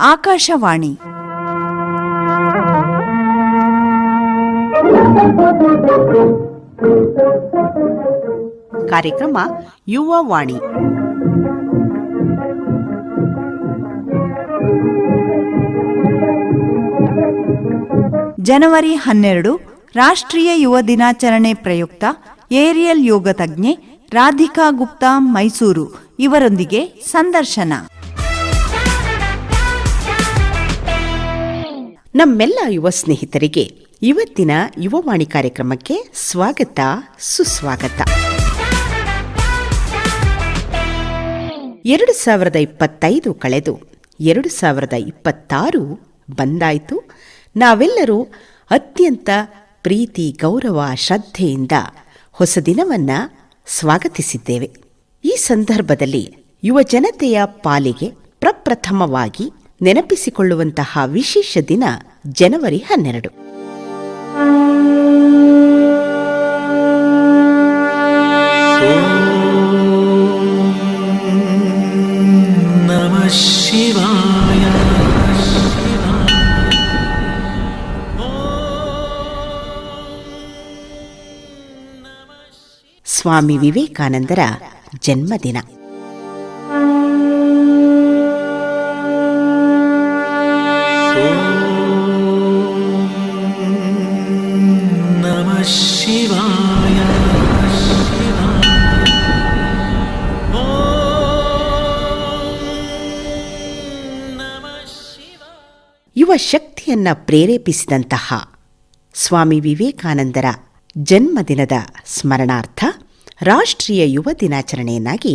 ಆಕಾಶವಾಣಿ. ಕಾರ್ಯಕ್ರಮ ಯುವವಾಣಿ. ಜನವರಿ 12 ರಾಷ್ಟ್ರೀಯ ಯುವ ದಿನಾಚರಣೆ ಪ್ರಯುಕ್ತ ಏರಿಯಲ್ ಯೋಗ ತಜ್ಞೆ ರಾಧಿಕಾ ಗುಪ್ತಾ ಮೈಸೂರು ಇವರೊಂದಿಗೆ ಸಂದರ್ಶನ. ನಮ್ಮೆಲ್ಲ ಯುವ ಸ್ನೇಹಿತರಿಗೆ ಇವತ್ತಿನ ಯುವವಾಣಿ ಕಾರ್ಯಕ್ರಮಕ್ಕೆ ಸ್ವಾಗತ, ಸುಸ್ವಾಗತ. 2025 ಕಳೆದು 2026 ಬಂದಾಯಿತು. ನಾವೆಲ್ಲರೂ ಅತ್ಯಂತ ಪ್ರೀತಿ, ಗೌರವ, ಶ್ರದ್ಧೆಯಿಂದ ಹೊಸ ದಿನವನ್ನು ಸ್ವಾಗತಿಸಿದ್ದೇವೆ. ಈ ಸಂದರ್ಭದಲ್ಲಿ ಯುವ ಜನತೆಯ ಪಾಲಿಗೆ ಪ್ರಪ್ರಥಮವಾಗಿ ನೆನಪಿಸಿಕೊಳ್ಳುವಂತಹ ವಿಶೇಷ ದಿನ ಜನವರಿ 12. ಸ್ವಾಮಿ ವಿವೇಕಾನಂದರ ಜನ್ಮದಿನ. ಯುವ ಶಕ್ತಿಯನ್ನ ಪ್ರೇರೇಪಿಸಿದಂತಹ ಸ್ವಾಮಿ ವಿವೇಕಾನಂದರ ಜನ್ಮದಿನದ ಸ್ಮರಣಾರ್ಥ ರಾಷ್ಟ್ರೀಯ ಯುವ ದಿನಾಚರಣೆಯನ್ನಾಗಿ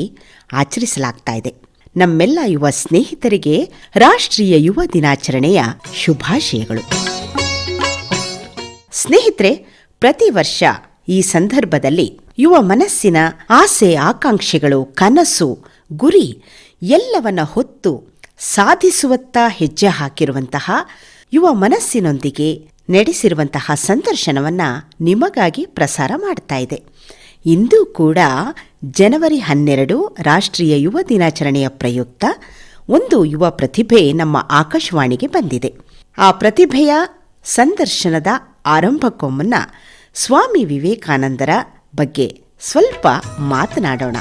ಆಚರಿಸಲಾಗ್ತಾ ಇದೆ. ನಮ್ಮೆಲ್ಲ ಯುವ ಸ್ನೇಹಿತರಿಗೆ ರಾಷ್ಟ್ರೀಯ ಯುವ ದಿನಾಚರಣೆಯ ಶುಭಾಶಯಗಳು. ಸ್ನೇಹಿತರೆ, ಪ್ರತಿ ವರ್ಷ ಈ ಸಂದರ್ಭದಲ್ಲಿ ಯುವ ಮನಸ್ಸಿನ ಆಸೆ, ಆಕಾಂಕ್ಷೆಗಳು, ಕನಸು, ಗುರಿ ಎಲ್ಲವನ್ನ ಹೊತ್ತು ಸಾಧಿಸುವತ್ತ ಹೆಜ್ಜೆ ಹಾಕಿರುವಂತಹ ಯುವ ಮನಸ್ಸಿನೊಂದಿಗೆ ನಡೆಸಿರುವಂತಹ ಸಂದರ್ಶನವನ್ನ ನಿಮಗಾಗಿ ಪ್ರಸಾರ ಮಾಡ್ತಾ ಇದೆ. ಇಂದು ಕೂಡ ಜನವರಿ 12 ರಾಷ್ಟ್ರೀಯ ಯುವ ದಿನಾಚರಣೆಯ ಪ್ರಯುಕ್ತ ಒಂದು ಯುವ ಪ್ರತಿಭೆ ನಮ್ಮ ಆಕಾಶವಾಣಿಗೆ ಬಂದಿದೆ. ಆ ಪ್ರತಿಭೆಯ ಸಂದರ್ಶನದ ಆರಂಭಕ್ಕೂ ಮುನ್ನ ಸ್ವಾಮಿ ವಿವೇಕಾನಂದರ ಬಗ್ಗೆ ಸ್ವಲ್ಪ ಮಾತನಾಡೋಣ.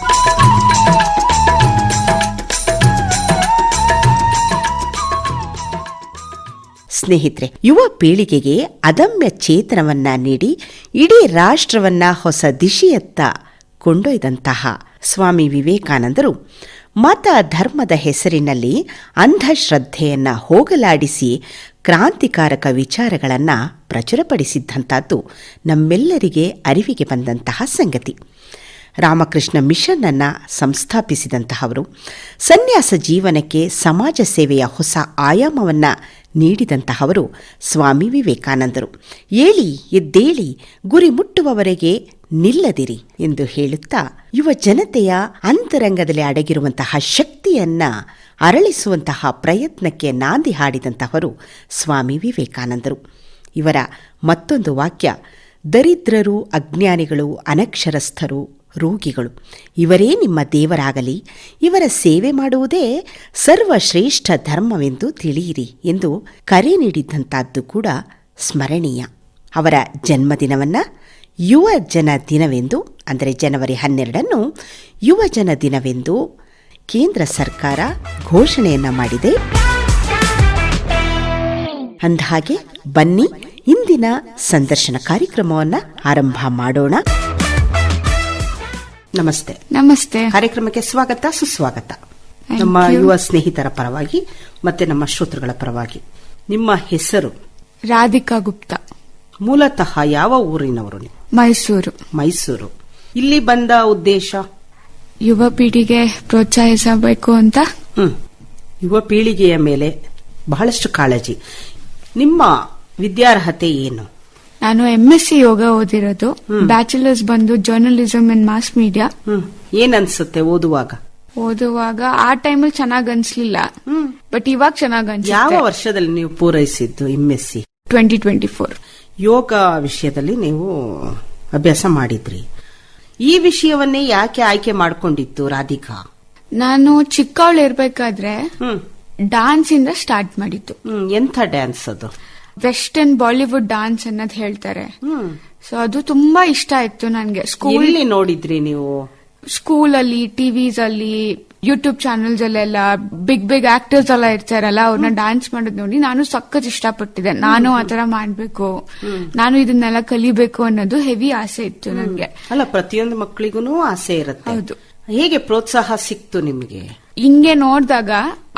ಸ್ನೇಹಿತರೆ, ಯುವ ಪೀಳಿಗೆಗೆ ಅದಮ್ಯ ಚೇತನವನ್ನ ನೀಡಿ ಇಡೀ ರಾಷ್ಟ್ರವನ್ನ ಹೊಸ ದಿಶೆಯತ್ತ ಕೊಂಡೊಯ್ದಂತಹ ಸ್ವಾಮಿ ವಿವೇಕಾನಂದರು ಮತ ಧರ್ಮದ ಹೆಸರಿನಲ್ಲಿ ಅಂಧಶ್ರದ್ಧೆಯನ್ನ ಹೋಗಲಾಡಿಸಿ ಕ್ರಾಂತಿಕಾರಕ ವಿಚಾರಗಳನ್ನು ಪ್ರಚುರಪಡಿಸಿದ್ದಂಥದ್ದು ನಮ್ಮೆಲ್ಲರಿಗೆ ಅರಿವಿಗೆ ಬಂದಂತಹ ಸಂಗತಿ. ರಾಮಕೃಷ್ಣ ಮಿಷನ್ ಅನ್ನು ಸಂಸ್ಥಾಪಿಸಿದಂತಹವರು, ಸನ್ಯಾಸ ಜೀವನಕ್ಕೆ ಸಮಾಜ ಸೇವೆಯ ಹೊಸ ಆಯಾಮವನ್ನು ನೀಡಿದಂತಹವರು ಸ್ವಾಮಿ ವಿವೇಕಾನಂದರು. ಏಳಿ ಎದ್ದೇಳಿ, ಗುರಿ ಮುಟ್ಟುವವರೆಗೆ ನಿಲ್ಲದಿರಿ ಎಂದು ಹೇಳುತ್ತಾ ಯುವ ಜನತೆಯ ಅಂತರಂಗದಲ್ಲಿ ಅಡಗಿರುವಂತಹ ಶಕ್ತಿಯನ್ನ ಅರಳಿಸುವಂತಹ ಪ್ರಯತ್ನಕ್ಕೆ ನಾಂದಿ ಹಾಡಿದಂತಹವರು ಸ್ವಾಮಿ ವಿವೇಕಾನಂದರು. ಇವರ ಮತ್ತೊಂದು ವಾಕ್ಯ, ದರಿದ್ರರು, ಅಜ್ಞಾನಿಗಳು, ಅನಕ್ಷರಸ್ಥರು, ರೋಗಿಗಳು ಇವರೇ ನಿಮ್ಮ ದೇವರಾಗಲಿ, ಇವರ ಸೇವೆ ಮಾಡುವುದೇ ಸರ್ವಶ್ರೇಷ್ಠ ಧರ್ಮವೆಂದು ತಿಳಿಯಿರಿ ಎಂದು ಕರೆ ನೀಡಿದಂಥದ್ದು ಕೂಡ ಸ್ಮರಣೀಯ. ಅವರ ಜನ್ಮದಿನವನ್ನು ಯುವ ಜನ ದಿನವೆಂದು, ಅಂದರೆ ಜನವರಿ 12 ಯುವ ಜನ ದಿನವೆಂದು ಕೇಂದ್ರ ಸರ್ಕಾರ ಘೋಷಣೆಯನ್ನ ಮಾಡಿದೆ. ಅಂದಹಾಗೆ ಬನ್ನಿ ಇಂದಿನ ಸಂದರ್ಶನ ಕಾರ್ಯಕ್ರಮವನ್ನು ಆರಂಭ ಮಾಡೋಣ. ನಮಸ್ತೆ. ನಮಸ್ತೆ. ಕಾರ್ಯಕ್ರಮಕ್ಕೆ ಸ್ವಾಗತ, ಸುಸ್ವಾಗತ. ನಮ್ಮ ಯುವ ಸ್ನೇಹಿತರ ಪರವಾಗಿ ಮತ್ತೆ ನಮ್ಮ ಶ್ರೋತೃಗಳ ಪರವಾಗಿ ನಿಮ್ಮ ಹೆಸರು? ರಾಧಿಕಾ ಗುಪ್ತಾ. ಮೂಲತಃ ಯಾವ ಊರಿನವರು? ಮೈಸೂರು. ಮೈಸೂರು. ಇಲ್ಲಿ ಬಂದ ಉದ್ದೇಶ? ಯುವ ಪೀಳಿಗೆ ಪ್ರೋತ್ಸಾಹಿಸಬೇಕು ಅಂತ. ಯುವ ಪೀಳಿಗೆಯ ಮೇಲೆ ಬಹಳಷ್ಟು ಕಾಳಜಿ. ನಿಮ್ಮ ವಿದ್ಯಾರ್ಹತೆ ಏನು? ನಾನು MSc ಯೋಗ ಓದಿರೋದು. ಬ್ಯಾಚುಲರ್ಸ್ ಬಂದು ಜರ್ನಲಿಸಂ ಅಂಡ್ ಮಾಸ್ ಮೀಡಿಯಾ. ಏನ್ ಅನ್ಸುತ್ತೆ ಓದುವಾಗ? ಆ ಟೈಮಲ್ಲಿ ಚೆನ್ನಾಗ್ ಅನ್ಸ್ಲಿಲ್ಲ, ಬಟ್ ಇವಾಗ ಚೆನ್ನಾಗ್ ಅನ್ಸುತ್ತೆ. ಯಾವ ವರ್ಷದಲ್ಲಿ ನೀವು ಪೂರೈಸಿದ್ದು MSc? 2024. ಯೋಗ ವಿಷಯದಲ್ಲಿ ನೀವು ಅಭ್ಯಾಸ ಮಾಡಿದ್ರಿ. ಈ ವಿಷಯವನ್ನೇ ಯಾಕೆ ಆಯ್ಕೆ ಮಾಡಿಕೊಂಡಿತ್ತು ರಾಧಿಕಾ? ನಾನು ಚಿಕ್ಕವಳು ಇರ್ಬೇಕಾದ್ರೆ ಡಾನ್ಸ್ ಇಂದ ಸ್ಟಾರ್ಟ್ ಮಾಡಿದ್ದು. ಎಂಥ ಡ್ಯಾನ್ಸ್ ಅದು? ವೆಸ್ಟರ್ನ್ ಬಾಲಿವುಡ್ ಡಾನ್ಸ್ ಅನ್ನೋದು ಹೇಳ್ತಾರೆ. ಸೊ ಅದು ತುಂಬಾ ಇಷ್ಟ ಆಯ್ತು ನನ್ಗೆ. ಎಲ್ಲಿ ನೋಡಿದ್ರಿ ನೀವು? ಸ್ಕೂಲಲ್ಲಿ, ಟಿವಿಸ್ ಅಲ್ಲಿ, ಯೂಟ್ಯೂಬ್ ಚಾನೆಲ್ಸ್ ಅಲ್ಲೆಲ್ಲ ಬಿಗ್ ಬಿಗ್ ಆಕ್ಟರ್ಸ್ ಎಲ್ಲ ಇರ್ತಾರಲ್ಲ, ಅವ್ರನ್ನ ಡಾನ್ಸ್ ಮಾಡೋದ್ ನೋಡಿ ನಾನು ಸಖತ್ ಇಷ್ಟಪಟ್ಟಿದ್ದೆ. ನಾನು ಆತರ ಮಾಡ್ಬೇಕು, ನಾನು ಇದನ್ನೆಲ್ಲ ಕಲಿಬೇಕು ಅನ್ನೋದು ಹೆವಿ ಆಸೆ ಇತ್ತು ನನ್ಗೆ. ಅಲ್ಲ, ಪ್ರತಿಯೊಂದು ಮಕ್ಕಳಿಗೂ ಆಸೆ ಇರುತ್ತೆ. ಹೌದು. ಹೇಗೆ ಪ್ರೋತ್ಸಾಹ ಸಿಕ್ತು ನಿಮ್ಗೆ? ಹಿಂಗೆ ನೋಡ್ದಾಗ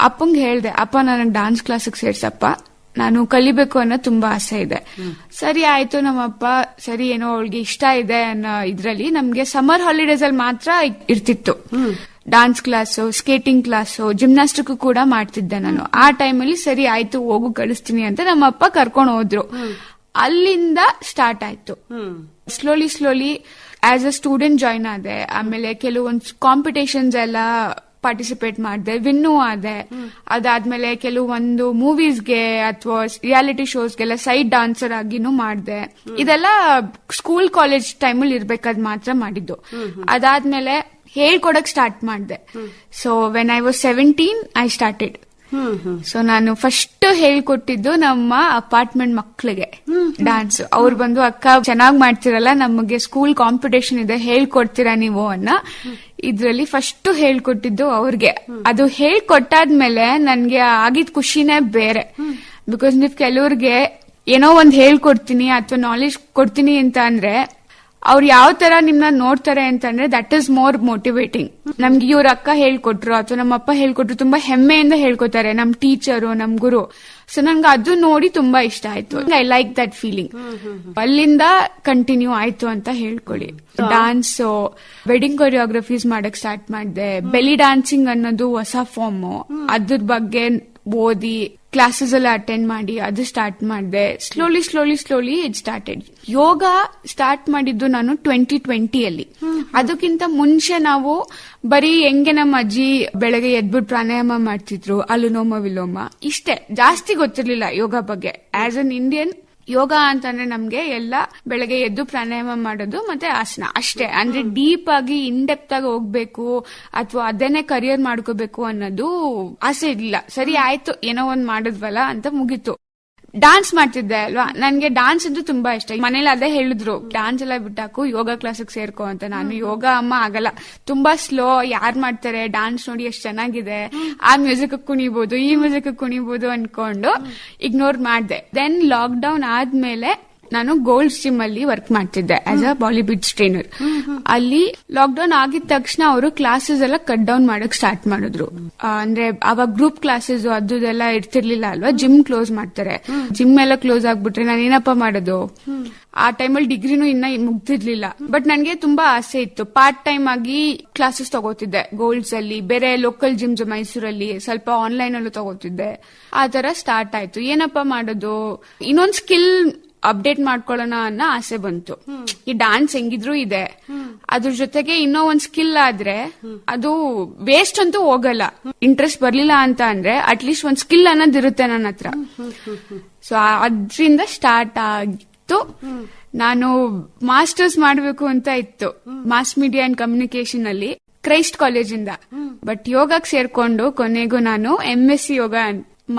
ಅಪ್ಪಂಗೆ ಹೇಳ್ದೆ, ಅಪ್ಪ ನನಗ್ ಡಾನ್ಸ್ ಕ್ಲಾಸಿಗೆ ಸೇರ್ಸಪ್ಪ, ನಾನು ಕಲಿಬೇಕು ಅನ್ನೋ ತುಂಬಾ ಆಸೆ ಇದೆ. ಸರಿ ಆಯ್ತು. ನಮ್ಮಪ್ಪ ಸರಿ ಏನೋ ಅವಳಿಗೆ ಇಷ್ಟ ಇದೆ ಅನ್ನೋ ಇದ್ರಲ್ಲಿ ನಮ್ಗೆ ಸಮ್ಮರ್ ಹಾಲಿಡೇಸ್ ಅಲ್ಲಿ ಮಾತ್ರ ಇರ್ತಿತ್ತು dance class, skating class, gymnastic ಕೂಡ ಮಾಡ್ತಿದ್ದೆ ನಾನು. ಆ ಟೈಮಲ್ಲಿ ಸರಿ ಆಯ್ತು ಹೋಗು ಕಳಿಸ್ತೀನಿ ಅಂತ ನಮ್ಮಪ್ಪ ಕರ್ಕೊಂಡು ಹೋದ್ರು. ಅಲ್ಲಿಂದ ಸ್ಟಾರ್ಟ್ ಆಯ್ತು. Slowly as a student join ಆದೆ. ಆಮೇಲೆ ಕೆಲವೊಂದು ಕಾಂಪಿಟೇಷನ್ಸ್ ಎಲ್ಲ ಪಾರ್ಟಿಸಿಪೇಟ್ ಮಾಡಿದೆ, ವಿನ್ನೂ ಆದೆ. ಅದಾದ್ಮೇಲೆ ಕೆಲವೊಂದು ಮೂವೀಸ್ಗೆ ಅಥವಾ ರಿಯಾಲಿಟಿ ಶೋಸ್ಗೆಲ್ಲ ಸೈಡ್ ಡಾನ್ಸರ್ ಆಗಿನೂ ಮಾಡಿದೆ. ಇದೆಲ್ಲ ಸ್ಕೂಲ್ ಕಾಲೇಜ್ ಟೈಮಲ್ಲಿ ಇರ್ಬೇಕಾದ್ ಮಾತ್ರ ಮಾಡಿದ್ದು. ಅದಾದ್ಮೇಲೆ ಹೇಳ್ಕೊಡಕ್ ಸ್ಟಾರ್ಟ್ ಮಾಡಿದೆ. So when I was 17 I started. So ನಾನು ಫಸ್ಟ್ ಹೇಳ್ಕೊಟ್ಟಿದ್ದು ನಮ್ಮ ಅಪಾರ್ಟ್ಮೆಂಟ್ ಮಕ್ಳಿಗೆ ಡಾನ್ಸ್. ಅವ್ರು ಬಂದು, ಅಕ್ಕ ಚೆನ್ನಾಗ್ ಮಾಡ್ತಿರಲ್ಲ, ನಮಗೆ ಸ್ಕೂಲ್ ಕಾಂಪಿಟೇಷನ್ ಇದೆ, ಹೇಳ್ಕೊಡ್ತೀರಾ ನೀವು ಅನ್ನ ಇದ್ರಲ್ಲಿ ಫಸ್ಟ್ ಹೇಳ್ಕೊಟ್ಟಿದ್ದು ಅವ್ರಿಗೆ. ಅದು ಹೇಳ್ಕೊಟ್ಟಾದ್ಮೇಲೆ ನನ್ಗೆ ಆಗಿದ್ ಖುಷಿನೇ ಬೇರೆ. ಬಿಕಾಸ್ ನೀವ್ ಕೆಲವ್ರಿಗೆ ಏನೋ ಒಂದ್ ಹೇಳ್ಕೊಡ್ತೀನಿ ಅಥವಾ ನಾಲೆಜ್ ಕೊಡ್ತೀನಿ ಅಂತ ಅಂದ್ರೆ ಅವ್ರು ಯಾವ ತರ ನಿಮ್ನ ನೋಡ್ತಾರೆ ಅಂತಂದ್ರೆ ದಟ್ ಇಸ್ ಮೋರ್ ಮೋಟಿವೇಟಿಂಗ್. ನಮ್ಗೆ ಇವ್ರ ಅಕ್ಕ ಹೇಳ್ಕೊಟ್ರು ಅಥವಾ ನಮ್ಮ ಅಪ್ಪ ಹೇಳ್ಕೊಟ್ರು ತುಂಬಾ ಹೆಮ್ಮೆಯಿಂದ ಹೇಳ್ಕೊತಾರೆ, ನಮ್ ಟೀಚರು, ನಮ್ ಗುರು. ಸೊ ನನ್ಗೆ ಅದು ನೋಡಿ ತುಂಬಾ ಇಷ್ಟ ಆಯ್ತು. I like that feeling. ಅಲ್ಲಿಂದ ಕಂಟಿನ್ಯೂ ಆಯ್ತು ಅಂತ ಹೇಳ್ಕೊಳ್ಳಿ. ಡಾನ್ಸ್, ವೆಡ್ಡಿಂಗ್ ಕೊರಿಯೋಗ್ರಫೀಸ್ ಮಾಡಕ್ ಸ್ಟಾರ್ಟ್ ಮಾಡಿದೆ. ಬೆಲಿ ಡಾನ್ಸಿಂಗ್ ಅನ್ನೋದು ಹೊಸ ಫಾರ್ಮ್, ಅದ್ರ ಬಗ್ಗೆ ಓದಿ ಕ್ಲಾಸಸ್ ಎಲ್ಲ ಅಟೆಂಡ್ ಮಾಡಿ ಅದು ಸ್ಟಾರ್ಟ್ ಮಾಡಿದೆ. Slowly it started. Yoga start ಮಾಡಿದ್ದು ನಾನು 2020 ಅದಕ್ಕಿಂತ ಮುಂಚೆ ನಾವು ಬರೀ ಹೆಂಗೆ ನಮ್ಮ ಅಜ್ಜಿ ಬೆಳಗ್ಗೆ ಎದ್ಬಿಟ್ಟು ಪ್ರಾಣಾಯಾಮ ಮಾಡ್ತಿದ್ರು, ಅನುಲೋಮ ವಿಲೋಮ, ಇಷ್ಟೇ. ಜಾಸ್ತಿ ಗೊತ್ತಿರ್ಲಿಲ್ಲ ಯೋಗ ಬಗ್ಗೆ. ಆಸ್ ಅನ್ ಇಂಡಿಯನ್ ಯೋಗ ಅಂತಂದ್ರೆ ನಮ್ಗೆ ಎಲ್ಲ ಬೆಳಗ್ಗೆ ಎದ್ದು ಪ್ರಾಣಾಯಾಮ ಮಾಡೋದು ಮತ್ತೆ ಆಸನ ಅಷ್ಟೇ. ಅಂದ್ರೆ ಡೀಪ್ ಆಗಿ ಇನ್ಡೆಪ್ತ್ ಆಗಿ ಹೋಗ್ಬೇಕು ಅಥವಾ ಅದನ್ನೇ ಕರಿಯರ್ ಮಾಡ್ಕೋಬೇಕು ಅನ್ನೋದು ಆಸೆ ಇರ್ಲಿಲ್ಲ. ಸರಿ ಆಯ್ತು ಏನೋ ಒಂದ್ ಮಾಡಿದ್ವಲ್ಲ ಅಂತ ಮುಗೀತು. ಡಾನ್ಸ್ ಮಾಡ್ತಿದ್ದೆ ಅಲ್ವಾ, ನನ್ಗೆ ಡಾನ್ಸ್ ಅಂತೂ ತುಂಬಾ ಇಷ್ಟ. ಮನೇಲಿ ಅದೇ ಹೇಳಿದ್ರು, ಡಾನ್ಸ್ ಎಲ್ಲ ಬಿಟ್ಟಾಕು, ಯೋಗ ಕ್ಲಾಸಿಗೆ ಸೇರ್ಕೋ ಅಂತ. ನಾನು ಯೋಗ ಅಮ್ಮ ಆಗಲ್ಲ, ತುಂಬಾ ಸ್ಲೋ, ಯಾರ್ ಮಾಡ್ತಾರೆ, ಡಾನ್ಸ್ ನೋಡಿ ಎಷ್ಟು ಚೆನ್ನಾಗಿದೆ, ಆ ಮ್ಯೂಸಿಕ್ ಕುಣಿಬಹುದು, ಈ ಮ್ಯೂಸಿಕ್ ಕುಣಿಬಹುದು ಅನ್ಕೊಂಡು ಇಗ್ನೋರ್ ಮಾಡ್ದೆ. ದೆನ್ ಲಾಕ್ ಡೌನ್ ಆದ್ಮೇಲೆ ನಾನು ಗೋಲ್ಡ್ಸ್ ಜಿಮ್ ಅಲ್ಲಿ ವರ್ಕ್ ಮಾಡ್ತಿದ್ದೆ ಆಸ್ ಅ ಬಾಲಿವುಡ್ ಟ್ರೈನರ್. ಅಲ್ಲಿ ಲಾಕ್ ಡೌನ್ ಆಗಿದ ತಕ್ಷಣ ಅವರು ಕ್ಲಾಸಸ್ ಎಲ್ಲ ಕಟ್ ಡೌನ್ ಮಾಡಕ್ ಸ್ಟಾರ್ಟ್ ಮಾಡಿದ್ರು. ಅಂದ್ರೆ ಅವಾಗ ಗ್ರೂಪ್ ಕ್ಲಾಸಸ್ ಅದೆಲ್ಲ ಇರ್ತಿರ್ಲಿಲ್ಲ ಅಲ್ವಾ, ಜಿಮ್ ಕ್ಲೋಸ್ ಮಾಡ್ತಾರೆ. ಜಿಮ್ ಎಲ್ಲ ಕ್ಲೋಸ್ ಆಗ್ಬಿಟ್ರೆ ನಾನು ಏನಪ್ಪಾ ಮಾಡೋದು? ಆ ಟೈಮಲ್ಲಿ ಡಿಗ್ರಿನೂ ಇನ್ನ ಮುಗ್ದಿರ್ಲಿಲ್ಲ. ಬಟ್ ನನ್ಗೆ ತುಂಬಾ ಆಸೆ ಇತ್ತು. ಪಾರ್ಟ್ ಟೈಮ್ ಆಗಿ ಕ್ಲಾಸಸ್ ತಗೋತಿದ್ದೆ ಗೋಲ್ಡ್ಸ್ ಅಲ್ಲಿ, ಬೇರೆ ಲೋಕಲ್ ಜಿಮ್ಸ್ ಮೈಸೂರಲ್ಲಿ, ಸ್ವಲ್ಪ ಆನ್ಲೈನ್ ಅಲ್ಲೂ ತಗೋತಿದ್ದೆ. ಆ ತರ ಸ್ಟಾರ್ಟ್ ಆಯ್ತು. ಏನಪ್ಪಾ ಮಾಡೋದು, ಇನ್ನೊಂದ್ ಸ್ಕಿಲ್ ಅಪ್ಡೇಟ್ ಮಾಡ್ಕೊಳ್ಳೋಣ ಅನ್ನೋ ಆಸೆ ಬಂತು. ಈ ಡಾನ್ಸ್ ಹೆಂಗಿದ್ರು ಇದೆ, ಅದ್ರ ಜೊತೆಗೆ ಇನ್ನೂ ಒಂದ್ ಸ್ಕಿಲ್ ಆದ್ರೆ ಅದು ವೇಸ್ಟ್ ಅಂತೂ ಹೋಗಲ್ಲ. ಇಂಟ್ರೆಸ್ಟ್ ಬರ್ಲಿಲ್ಲ ಅಂತ ಅಂದ್ರೆ ಅಟ್ಲೀಸ್ಟ್ ಒಂದ್ ಸ್ಕಿಲ್ ಅನ್ನೋದಿರುತ್ತೆ ನನ್ನ ಹತ್ರ. ಸೊ ಅದ್ರಿಂದ ಸ್ಟಾರ್ಟ್ ಆಗಿತ್ತು. ನಾನು ಮಾಸ್ಟರ್ಸ್ ಮಾಡ್ಬೇಕು ಅಂತ ಇತ್ತು ಮಾಸ್ ಮೀಡಿಯಾ ಅಂಡ್ ಕಮ್ಯುನಿಕೇಶನ್ ಅಲ್ಲಿ ಕ್ರೈಸ್ಟ್ ಕಾಲೇಜಿಂದ. ಬಟ್ ಯೋಗಕ್ಕೆ ಸೇರ್ಕೊಂಡು ಕೊನೆಗೂ ನಾನು MSc ಯೋಗ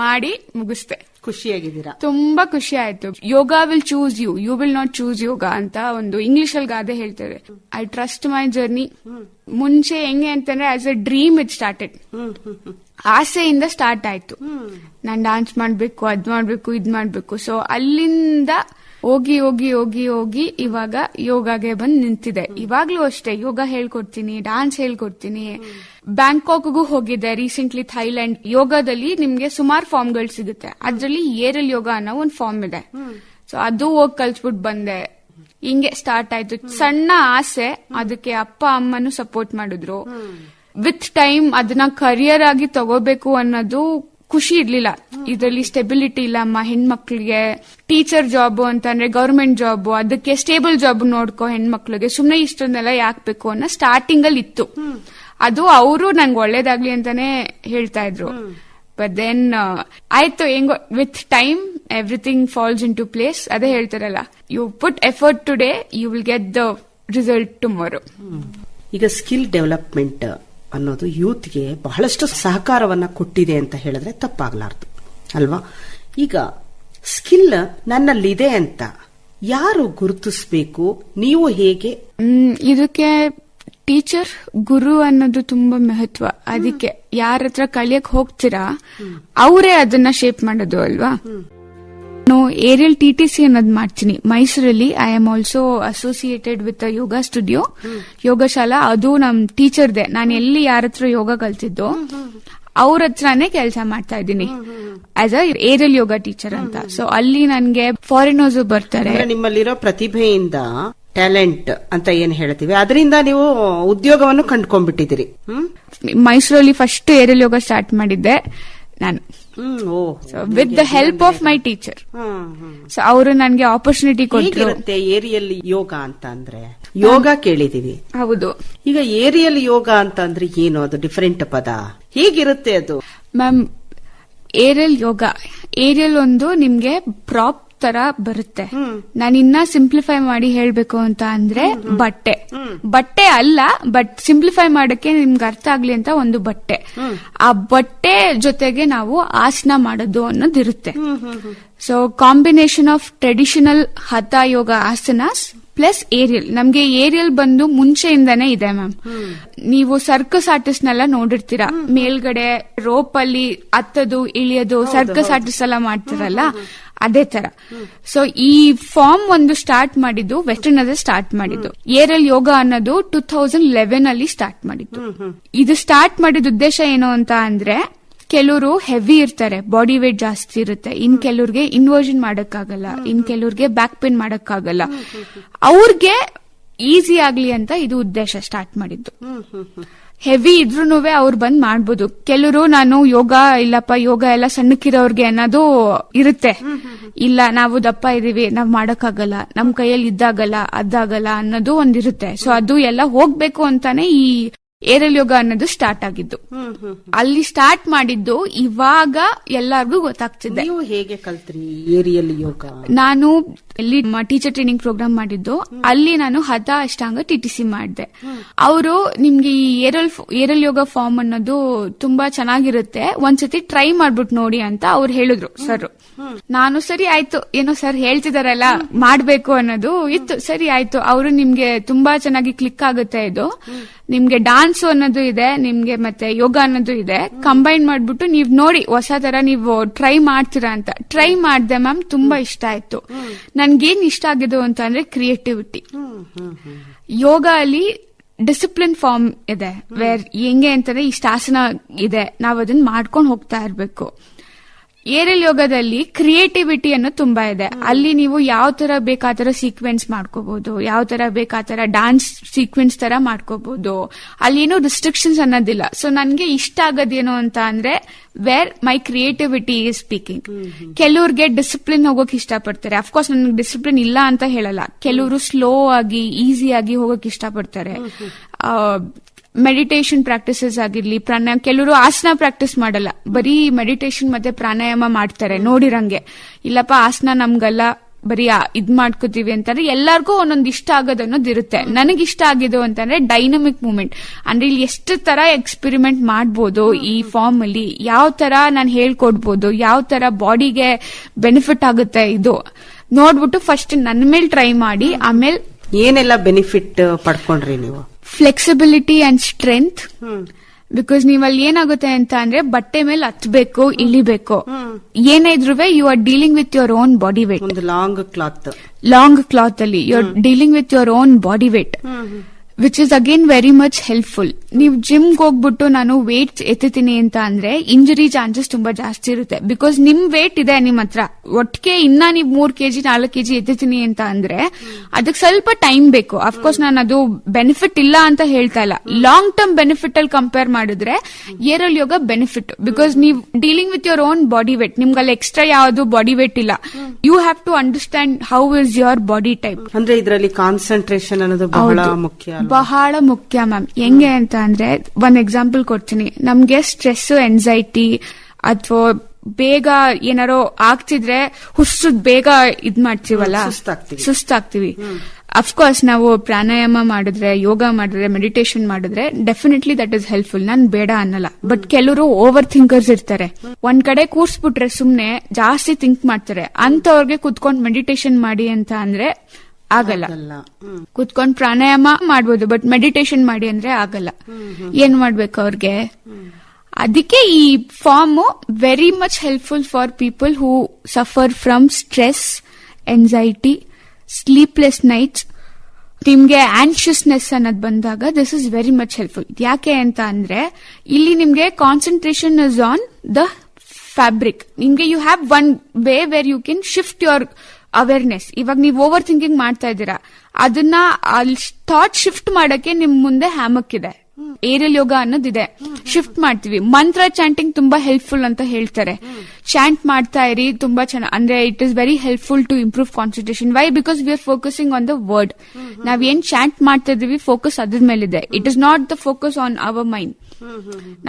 ಮಾಡಿ ಮುಗಿಸ್ದೆ. ಖುಷಿಯಾಗಿದ್ದೀರಾ? ತುಂಬಾ ಖುಷಿ ಆಯ್ತು. Yoga will choose you, you will not choose yoga ಅಂತ ಒಂದು ಇಂಗ್ಲಿಷ್ ಅಲ್ಲಿ ಗಾದೆ ಹೇಳ್ತಾರೆ. I trust my journey. ಮುಂಚೆ ಹೆಂಗೆ ಅಂತಂದ್ರೆ as a dream it started. ಆಸೆಯಿಂದ ಸ್ಟಾರ್ಟ್ ಆಯ್ತು. ನಾನ್ ಡಾನ್ಸ್ ಮಾಡ್ಬೇಕು, ಅದ್ ಮಾಡ್ಬೇಕು, ಇದ್ ಮಾಡ್ಬೇಕು. ಸೊ ಅಲ್ಲಿಂದ ಹೋಗಿ ಹೋಗಿ ಹೋಗಿ ಹೋಗಿ ಇವಾಗ ಯೋಗಾಗೆ ಬಂದ್ ನಿಂತಿದೆ. ಇವಾಗ್ಲೂ ಅಷ್ಟೇ ಯೋಗ ಹೇಳ್ಕೊಡ್ತೀನಿ, ಡಾನ್ಸ್ ಹೇಳ್ಕೊಡ್ತೀನಿ. ಬ್ಯಾಂಕಾಕ್ಗೂ ಹೋಗಿದ್ದೆ ರೀಸೆಂಟ್ಲಿ, ಥೈಲ್ಯಾಂಡ್. ಯೋಗದಲ್ಲಿ ನಿಮ್ಗೆ ಸುಮಾರು ಫಾರ್ಮ್ಗಳು ಸಿಗುತ್ತೆ. ಅದ್ರಲ್ಲಿ ಏರಲ್ ಯೋಗ ಅನ್ನೋ ಒಂದು ಫಾರ್ಮ್ ಇದೆ. ಸೊ ಅದು ಹೋಗಿ ಕಲ್ಸ್ಬಿಟ್ಟು ಬಂದೆ. ಹಿಂಗೆ ಸ್ಟಾರ್ಟ್ ಆಯ್ತು. ಸಣ್ಣ ಆಸೆ, ಅದಕ್ಕೆ ಅಪ್ಪ ಅಮ್ಮನು ಸಪೋರ್ಟ್ ಮಾಡಿದ್ರು. ವಿತ್ ಟೈಮ್ ಅದನ್ನ ಕರಿಯರ್ ಆಗಿ ತಗೋಬೇಕು ಅನ್ನೋದು ಖುಷಿ ಇರ್ಲಿಲ್ಲ. ಇದರಲ್ಲಿ ಸ್ಟೆಬಿಲಿಟಿ ಇಲ್ಲ ಅಮ್ಮ, ಹೆಣ್ಮಕ್ಳಿಗೆ ಟೀಚರ್ ಜಾಬ್ ಅಂತಂದ್ರೆ ಗವರ್ಮೆಂಟ್ ಜಾಬ್, ಅದಕ್ಕೆ ಸ್ಟೇಬಲ್ ಜಾಬ್ ನೋಡ್ಕೋ ಹೆಣ್ಮಕ್ಳಿಗೆ, ಸುಮ್ನೆ ಇಷ್ಟೊಂದೆಲ್ಲ ಯಾಕ್ಬೇಕು ಅನ್ನೋ ಸ್ಟಾರ್ಟಿಂಗ್ ಅಲ್ಲಿ ಇತ್ತು. ಅದು ಅವರು ನಂಗೆ ಒಳ್ಳೇದಾಗ್ಲಿ ಅಂತಾನೆ ಹೇಳ್ತಾ ಇದ್ರು. ಬಟ್ ದೆನ್ ಆಯ್ತು, ಹೆಂಗೋ with time everything falls into place. ಅದೇ ಹೇಳ್ತಾರಲ್ಲ, you put effort today, you will get the result tomorrow. ಈಗ ಸ್ಕಿಲ್ ಡೆವಲಪ್ಮೆಂಟ್ ಅನ್ನೋದು ಯೂತ್ಗೆ ಬಹಳಷ್ಟು ಸಹಕಾರವನ್ನ ಕೊಟ್ಟಿದೆ ಅಂತ ಹೇಳಿದ್ರೆ ತಪ್ಪಾಗ್ಲಾರ್ದು ಅಲ್ವಾ. ಈಗ ಸ್ಕಿಲ್ ನನ್ನಲ್ಲಿದೆ ಅಂತ ಯಾರು ಗುರುತಿಸಬೇಕು, ನೀವು ಹೇಗೆ? ಇದಕ್ಕೆ ಟೀಚರ್, ಗುರು ಅನ್ನೋದು ತುಂಬಾ ಮಹತ್ವ. ಅದಕ್ಕೆ ಯಾರ ಹತ್ರ ಕಲಿಯಕ್ ಹೋಗ್ತೀರಾ ಅವರೇ ಅದನ್ನ ಶೇಪ್ ಮಾಡೋದು ಅಲ್ವಾ. ನಾನು ಏರಿಯಲ್ TTC ಅನ್ನೋದು ಮಾಡ್ತೀನಿ ಮೈಸೂರಲ್ಲಿ. I am also associated with yoga studio, Yogashala. ಅದು ನಮ್ ಟೀಚರ್ದೆ. ನಾನು ಎಲ್ಲಿ ಯಾರ ಹತ್ರ ಯೋಗ ಕಲ್ತಿದ್ದು ಅವ್ರ ಹತ್ರನೇ ಕೆಲಸ ಮಾಡ್ತಾ ಇದ್ದೀನಿ as a aerial yoga teacher ಅಂತ. ಸೊ ಅಲ್ಲಿ ನನ್ಗೆ ಫಾರಿನರ್ಸ್ ಬರ್ತಾರೆ. ನಿಮ್ಮಲ್ಲಿರೋ ಪ್ರತಿಭೆಯಿಂದ, ಟ್ಯಾಲೆಂಟ್ ಅಂತ ಏನ್ ಹೇಳ್ತೀವಿ, ಅದರಿಂದ ನೀವು ಉದ್ಯೋಗವನ್ನು ಕಂಡುಕೊಂಡ್ಬಿಟ್ಟಿದ್ದೀರಿ. ಮೈಸೂರಲ್ಲಿ ಫಸ್ಟ್ ಏರಿಯಲ್ ಯೋಗ ಸ್ಟಾರ್ಟ್ ಮಾಡಿದ್ದೆ ನಾನು, with the help of my teacher. So ಅವರು ನನ್ಗೆ ಆಪರ್ಚುನಿಟಿ ಕೊಟ್ಟರು. ಏರಿಯಲ್ ಯೋಗ ಅಂತ ಅಂದ್ರೆ ಯೋಗ ಕೇಳಿದೀವಿ, ಹೌದು. ಈಗ ಏರಿಯಲ್ ಯೋಗ ಅಂತ ಅಂದ್ರೆ ಏನು? ಅದು ಡಿಫರೆಂಟ್ ಪದ, ಹೇಗಿರುತ್ತೆ ಅದು? ಮ್ಯಾಮ್, ಏರಿಯಲ್ ಯೋಗ, ಏರಿಯಲ್ ಒಂದು ನಿಮ್ಗೆ ಪ್ರಾಪ್ ತರ ಬರುತ್ತೆ. ನಾನು ಇನ್ನ ಸಿಂಪ್ಲಿಫೈ ಮಾಡಿ ಹೇಳ್ಬೇಕು ಅಂತ ಅಂದ್ರೆ ಬಟ್ಟೆ ಅಲ್ಲ, ಬಟ್ ಸಿಂಪ್ಲಿಫೈ ಮಾಡಕ್ಕೆ ನಿಮ್ಗೆ ಅರ್ಥ ಆಗ್ಲಿ ಅಂತ ಒಂದು ಬಟ್ಟೆ. ಆ ಬಟ್ಟೆ ಜೊತೆಗೆ ನಾವು ಆಸನ ಮಾಡೋದು ಅನ್ನೋದಿರುತ್ತೆ. ಸೊ ಕಾಂಬಿನೇಷನ್ ಆಫ್ ಟ್ರೆಡಿಷನಲ್ ಹಠ ಯೋಗ ಆಸನಾಸ್ ಪ್ಲಸ್ ಏರಿಯಲ್. ನಮ್ಗೆ ಏರಿಯಲ್ ಬಂದು ಮುಂಚೆಯಿಂದಾನೇ ಇದೆ ಮ್ಯಾಮ್. ನೀವು ಸರ್ಕಸ್ ಆರ್ಟಿಸ್ಟ್ ನೆಲ್ಲ ನೋಡಿರ್ತೀರಾ, ಮೇಲ್ಗಡೆ ರೋಪ್ ಅಲ್ಲಿ ಹತ್ತದು ಇಳಿಯೋದು, ಸರ್ಕಸ್ ಆರ್ಟಿಸ್ಟ್ ಎಲ್ಲ ಮಾಡ್ತಿರಲ್ಲ, ಅದೇ ತರ. ಸೊ ಈ ಫಾರ್ಮ್ ಒಂದು ಸ್ಟಾರ್ಟ್ ಮಾಡಿದ್ದು ವೆಸ್ಟರ್ನ್ ಅದೇ ಸ್ಟಾರ್ಟ್ ಮಾಡಿದ್ದು. ಏರಿಯಲ್ ಯೋಗ ಅನ್ನೋದು 2011 ಅಲ್ಲಿ ಸ್ಟಾರ್ಟ್ ಮಾಡಿದ್ದು. ಇದು ಸ್ಟಾರ್ಟ್ ಮಾಡಿದ ಉದ್ದೇಶ ಏನು ಅಂತ ಅಂದ್ರೆ, ಕೆಲವರು ಹೆವಿ ಇರ್ತಾರೆ, ಬಾಡಿ ವೇಟ್ ಜಾಸ್ತಿ ಇರುತ್ತೆ, ಇನ್ ಕೆಲವ್ರಿಗೆ ಇನ್ವರ್ಷನ್ ಮಾಡಕ್ಕಾಗಲ್ಲ, ಇನ್ ಕೆಲವ್ರಿಗೆ ಬ್ಯಾಕ್ ಪೇನ್ ಮಾಡಕ್ಕಾಗಲ್ಲ. ಅವ್ರಿಗೆ ಈಸಿ ಆಗ್ಲಿ ಅಂತ ಇದು ಉದ್ದೇಶ ಸ್ಟಾರ್ಟ್ ಮಾಡಿದ್ದು. ಹೆವಿ ಇದ್ರೂನು ಅವ್ರು ಬಂದ್ ಮಾಡ್ಬೋದು. ಕೆಲವರು ನಾನು ಯೋಗ ಇಲ್ಲಪ್ಪ, ಯೋಗ ಎಲ್ಲ ಸಣ್ಣಕ್ಕಿರೋರ್ಗೆ ಅನ್ನೋದು ಇರುತ್ತೆ. ಇಲ್ಲ, ನಾವು ದಪ್ಪ ಇದೀವಿ, ನಾವ್ ಮಾಡಕ್ಕಾಗಲ್ಲ, ನಮ್ ಕೈಯಲ್ಲಿ ಇದ್ದಾಗಲ್ಲ, ಅದಾಗಲ್ಲ ಅನ್ನೋದು ಒಂದಿರುತ್ತೆ. ಸೊ ಅದು ಎಲ್ಲ ಹೋಗ್ಬೇಕು ಅಂತಾನೆ ಈ ಏರಿಯಲ್ ಯೋಗ ಅನ್ನೋದು ಸ್ಟಾರ್ಟ್ ಆಗಿದ್ದು. ಅಲ್ಲಿ ಸ್ಟಾರ್ಟ್ ಮಾಡಿದ್ದು ಇವಾಗ ಎಲ್ಲರಿಗೂ ಗೊತ್ತಾಗ್ತಿದೆ. ನೀವು ಹೇಗೆ ಕಲ್ತ್ರಿ ಏರಿಯಲ್ ಯೋಗ? ನಾನು ಎಲ್ಲಿ ಟೀಚರ್ ಟ್ರೈನಿಂಗ್ ಪ್ರೋಗ್ರಾಮ್ ಮಾಡಿದ್ದು, ಅಲ್ಲಿ ನಾನು ಹಠ ಅಷ್ಟಾಂಗ TTC ಮಾಡಿದೆ. ಅವರು ನಿಮ್ಗೆ ಈ ಏರಿಯಲ್ ಯೋಗ ಫಾರ್ಮ್ ಅನ್ನೋದು ತುಂಬಾ ಚೆನ್ನಾಗಿರುತ್ತೆ, ಒಂದ್ಸತಿ ಟ್ರೈ ಮಾಡ್ಬಿಟ್ಟು ನೋಡಿ ಅಂತ ಅವ್ರು ಹೇಳಿದ್ರು ಸರ್. ನಾನು ಸರಿ ಆಯ್ತು, ಏನೋ ಸರ್ ಹೇಳ್ತಿದಾರಲ್ಲ ಮಾಡ್ಬೇಕು ಅನ್ನೋದು ಇತ್ತು. ಸರಿ ಆಯ್ತು, ಅವರು ನಿಮ್ಗೆ ತುಂಬಾ ಚೆನ್ನಾಗಿ ಕ್ಲಿಕ್ ಆಗುತ್ತೆ, ಇದು ನಿಮ್ಗೆ ಡಾನ್ಸ್ ಅನ್ನೋದು ಇದೆ, ನಿಮ್ಗೆ ಮತ್ತೆ ಯೋಗ ಅನ್ನೋದು ಇದೆ, ಕಂಬೈನ್ ಮಾಡ್ಬಿಟ್ಟು ನೀವ್ ನೋಡಿ ಹೊಸ ತರ ನೀವು ಟ್ರೈ ಮಾಡ್ತೀರಾ ಅಂತ. ಟ್ರೈ ಮಾಡ್ದೆ ಮ್ಯಾಮ್, ತುಂಬಾ ಇಷ್ಟ ಆಯ್ತು. ನನ್ಗೇನ್ ಇಷ್ಟ ಆಗಿದ್ದು ಅಂತ ಅಂದ್ರೆ ಕ್ರಿಯೇಟಿವಿಟಿ. ಯೋಗ ಅಲ್ಲಿ ಡಿಸಿಪ್ಲಿನ್ ಫಾರ್ಮ್ ಇದೆ, ವೇರ್ ಹೆಂಗೆ ಅಂತಂದ್ರೆ ಇಷ್ಟ ಆಸನ ಇದೆ, ನಾವ್ ಅದನ್ನ ಮಾಡ್ಕೊಂಡು ಹೋಗ್ತಾ ಇರ್ಬೇಕು. ಏರಿಯಲ್ ಯೋಗದಲ್ಲಿ ಕ್ರಿಯೇಟಿವಿಟಿ ಅನ್ನೋ ತುಂಬಾ ಇದೆ. ಅಲ್ಲಿ ನೀವು ಯಾವ ತರ ಬೇಕಾತರ ಸೀಕ್ವೆನ್ಸ್ ಮಾಡ್ಕೋಬಹುದು, ಯಾವ ತರ ಬೇಕಾತರ ಡಾನ್ಸ್ ಸೀಕ್ವೆನ್ಸ್ ತರ ಮಾಡ್ಕೋಬಹುದು. ಅಲ್ಲಿ ಏನೋ ರಿಸ್ಟ್ರಿಕ್ಷನ್ಸ್ ಅನ್ನೋದಿಲ್ಲ. ಸೊ ನನ್ಗೆ ಇಷ್ಟ ಆಗೋದೇನು ಅಂತ ಅಂದ್ರೆ where my creativity is speaking. ಕೆಲವ್ರಿಗೆ ಡಿಸಿಪ್ಲಿನ್ ಹೋಗೋಕ್ ಇಷ್ಟಪಡ್ತಾರೆ. ಅಫ್ಕೋರ್ಸ್ ನನಗೆ ಡಿಸಿಪ್ಲಿನ್ ಇಲ್ಲ ಅಂತ ಹೇಳಲ್ಲ. ಕೆಲವರು ಸ್ಲೋ ಆಗಿ ಈಸಿ ಆಗಿ ಹೋಗೋಕ್ ಇಷ್ಟಪಡ್ತಾರೆ. ಮೆಡಿಟೇಷನ್ ಪ್ರಾಕ್ಟೀಸಸ್ ಆಗಿರ್ಲಿ, ಪ್ರಾಣಾಯಾಮ. ಕೆಲವರು ಆಸನ ಪ್ರಾಕ್ಟೀಸ್ ಮಾಡಲ್ಲ, ಬರೀ ಮೆಡಿಟೇಷನ್ ಮತ್ತೆ ಪ್ರಾಣಾಯಾಮ ಮಾಡ್ತಾರೆ ನೋಡಿರಂಗೆ. ಇಲ್ಲಪ್ಪ ಆಸನ ನಮ್ಗಲ್ಲ, ಬರೀ ಇದ್ ಮಾಡ್ಕೋತೀವಿ ಅಂತಂದ್ರೆ ಎಲ್ಲಾರ್ಗೂ ಒಂದೊಂದು ಇಷ್ಟ ಆಗೋದು ಅನ್ನೋದು ಇರುತ್ತೆ. ನನಗೆ ಇಷ್ಟ ಆಗಿದ್ದು ಅಂತಂದ್ರೆ ಡೈನಮಿಕ್ ಮೂವ್ಮೆಂಟ್. ಅಂದ್ರೆ ಇಲ್ಲಿ ಎಷ್ಟು ತರ ಎಕ್ಸ್ಪೆರಿಮೆಂಟ್ ಮಾಡ್ಬೋದು ಈ ಫಾರ್ಮ್ ಅಲ್ಲಿ, ಯಾವ ತರ ನಾನು ಹೇಳ್ಕೊಡ್ಬೋದು, ಯಾವ ತರ ಬಾಡಿಗೆ ಬೆನಿಫಿಟ್ ಆಗುತ್ತೆ ಇದು ನೋಡ್ಬಿಟ್ಟು ಫಸ್ಟ್ ನನ್ನ ಮೇಲೆ ಟ್ರೈ ಮಾಡಿ ಆಮೇಲೆ ಏನೆಲ್ಲ ಬೆನಿಫಿಟ್ ಪಡ್ಕೊಂಡ್ರಿ ನೀವು? Flexibility and strength. ಬಿಕಾಸ್ ನೀವಲ್ಲಿ ಏನಾಗುತ್ತೆ ಅಂತ ಅಂದ್ರೆ ಬಟ್ಟೆ ಮೇಲೆ ಹತ್ಬೇಕು, ಇಳಿಬೇಕು, ಏನೇ ಇದ್ರೂ you are dealing with your own body weight. ಒಂದು ಲಾಂಗ್ ಕ್ಲಾತ್ ಅಲ್ಲಿ you are dealing with your own body weight, which is again very much helpful. ನೀವು ಜಿಮ್ಗೆ ಹೋಗ್ಬಿಟ್ಟು ನಾನು ವೇಟ್ ಎತ್ತುತ್ತೀನಿ ಅಂತ ಅಂದ್ರೆ ಇಂಜುರಿ ಚಾನ್ಸಸ್ ತುಂಬಾ ಜಾಸ್ತಿ ಇರುತ್ತೆ. ಬಿಕಾಸ್ ನಿಮ್ ವೇಟ್ ಇದೆ ನಿಮ್ ಹತ್ರ, ಒಟ್ಟಿಗೆ ಇನ್ನ ನೀವು 3 kg 4 kg ಎತ್ತುತ್ತೀನಿ ಅಂತ ಅಂದ್ರೆ ಅದಕ್ಕೆ ಸ್ವಲ್ಪ ಟೈಮ್ ಬೇಕು. ಅಫ್ಕೋರ್ಸ್ ನಾನು ಅದು ಬೆನಿಫಿಟ್ ಇಲ್ಲ ಅಂತ ಹೇಳ್ತಾ ಇಲ್ಲ. ಲಾಂಗ್ ಟರ್ಮ್ ಬೆನಿಫಿಟ್ ಅಲ್ಲಿ ಕಂಪೇರ್ ಮಾಡಿದ್ರೆ ಏರಿಯಲ್ ಯೋಗ ಬೆನಿಫಿಟ್. ಬಿಕಾಸ್ ನೀವು dealing with your own body weight, ನಿಮ್ಗಲ್ಲಿ ಎಕ್ಸ್ಟ್ರಾ ಯಾವ್ದು ಬಾಡಿ ವೇಟ್ ಇಲ್ಲ. You have to understand how is your body type. ಅಂದ್ರೆ ಇದರಲ್ಲಿ ಕಾನ್ಸಂಟ್ರೇಷನ್ ಅನ್ನೋದು ಬಹಳ ಮುಖ್ಯ ಮ್ಯಾಮ್. ಹೆಂಗೆ ಅಂತ ಅಂದ್ರೆ ಒಂದ್ ಎಕ್ಸಾಂಪಲ್ ಕೊಡ್ತೀನಿ. ನಮ್ಗೆ ಸ್ಟ್ರೆಸ್, ಎನ್ಸೈಟಿ ಅಥವಾ ಬೇಗ ಏನಾರೋ ಆಗ್ತಿದ್ರೆ ಹುಸ್ಸು ಬೇಗ ಇದ್ ಮಾಡ್ತೀವಲ್ಲ, ಸುಸ್ತಾಗ್ತಿವಿ. ಅಫ್ಕೋರ್ಸ್ ನಾವು ಪ್ರಾಣಾಯಾಮ ಮಾಡಿದ್ರೆ, ಯೋಗ ಮಾಡಿದ್ರೆ, ಮೆಡಿಟೇಷನ್ ಮಾಡಿದ್ರೆ ಡೆಫಿನೆಟ್ಲಿ ದಟ್ ಇಸ್ ಹೆಲ್ಪ್ಫುಲ್. ನಾನ್ ಬೇಡ ಅನ್ನಲ್ಲ. ಬಟ್ ಕೆಲವರು ಓವರ್ ಥಿಂಕರ್ಸ್ ಇರ್ತಾರೆ. ಒಂದ್ ಕಡೆ ಕೂರ್ಸ್ಬಿಟ್ರೆ ಸುಮ್ನೆ ಜಾಸ್ತಿ ಥಿಂಕ್ ಮಾಡ್ತಾರೆ. ಅಂತವ್ರಿಗೆ ಕುತ್ಕೊಂಡ್ ಮೆಡಿಟೇಷನ್ ಮಾಡಿ ಅಂತ ಅಂದ್ರೆ ಆಗಲ್ಲ. ಕುತ್ಕೊಂಡ್ ಪ್ರಾಣಾಯಾಮ ಮಾಡ್ಬೋದು, ಬಟ್ ಮೆಡಿಟೇಷನ್ ಮಾಡಿ ಅಂದ್ರೆ ಆಗಲ್ಲ. ಏನ್ ಮಾಡ್ಬೇಕು ಅವ್ರಿಗೆ? ಅದಕ್ಕೆ ಈ form very much helpful for people who suffer from stress, anxiety, sleepless nights. ನಿಮ್ಗೆ ಆನ್ಶಿಯಸ್ನೆಸ್ ಅನ್ನೋದು ಬಂದಾಗ this is very much helpful. ಯಾಕೆ ಅಂತ ಅಂದ್ರೆ ಇಲ್ಲಿ ನಿಮ್ಗೆ concentration is on the fabric. ನಿಮ್ಗೆ you have one way where you can shift your awareness. ಇವಾಗ ನೀವು ಓವರ್ ಥಿಂಕಿಂಗ್ ಮಾಡ್ತಾ ಇದ್ದೀರಾ, ಅದನ್ನ ಥಾಟ್ ಶಿಫ್ಟ್ ಮಾಡಕ್ಕೆ ನಿಮ್ ಮುಂದೆ ಹ್ಯಾಮಕ್ ಇದೆ, ಏರಿಯಲ್ ಯೋಗ ಅನ್ನೋದಿದೆ. ಶಿಫ್ಟ್ ಮಾಡ್ತೀವಿ. ಮಂತ್ರ ಚಾಂಟಿಂಗ್ ತುಂಬಾ ಹೆಲ್ಪ್ಫುಲ್ ಅಂತ ಹೇಳ್ತಾರೆ. ಚಾಂಟ್ ಮಾಡ್ತಾ ಇರಿ, ತುಂಬಾ ಚೆನ್ನಾಗಿ. ಅಂದ್ರೆ it is very helpful to improve concentration. Why? Because we are focusing on the word. ನಾವ್ ಏನ್ ಚಾಂಟ್ ಮಾಡ್ತಾ ಇದೀವಿ, ಫೋಕಸ್ ಅದ್ರ ಮೇಲಿದೆ. It is not the focus on our mind.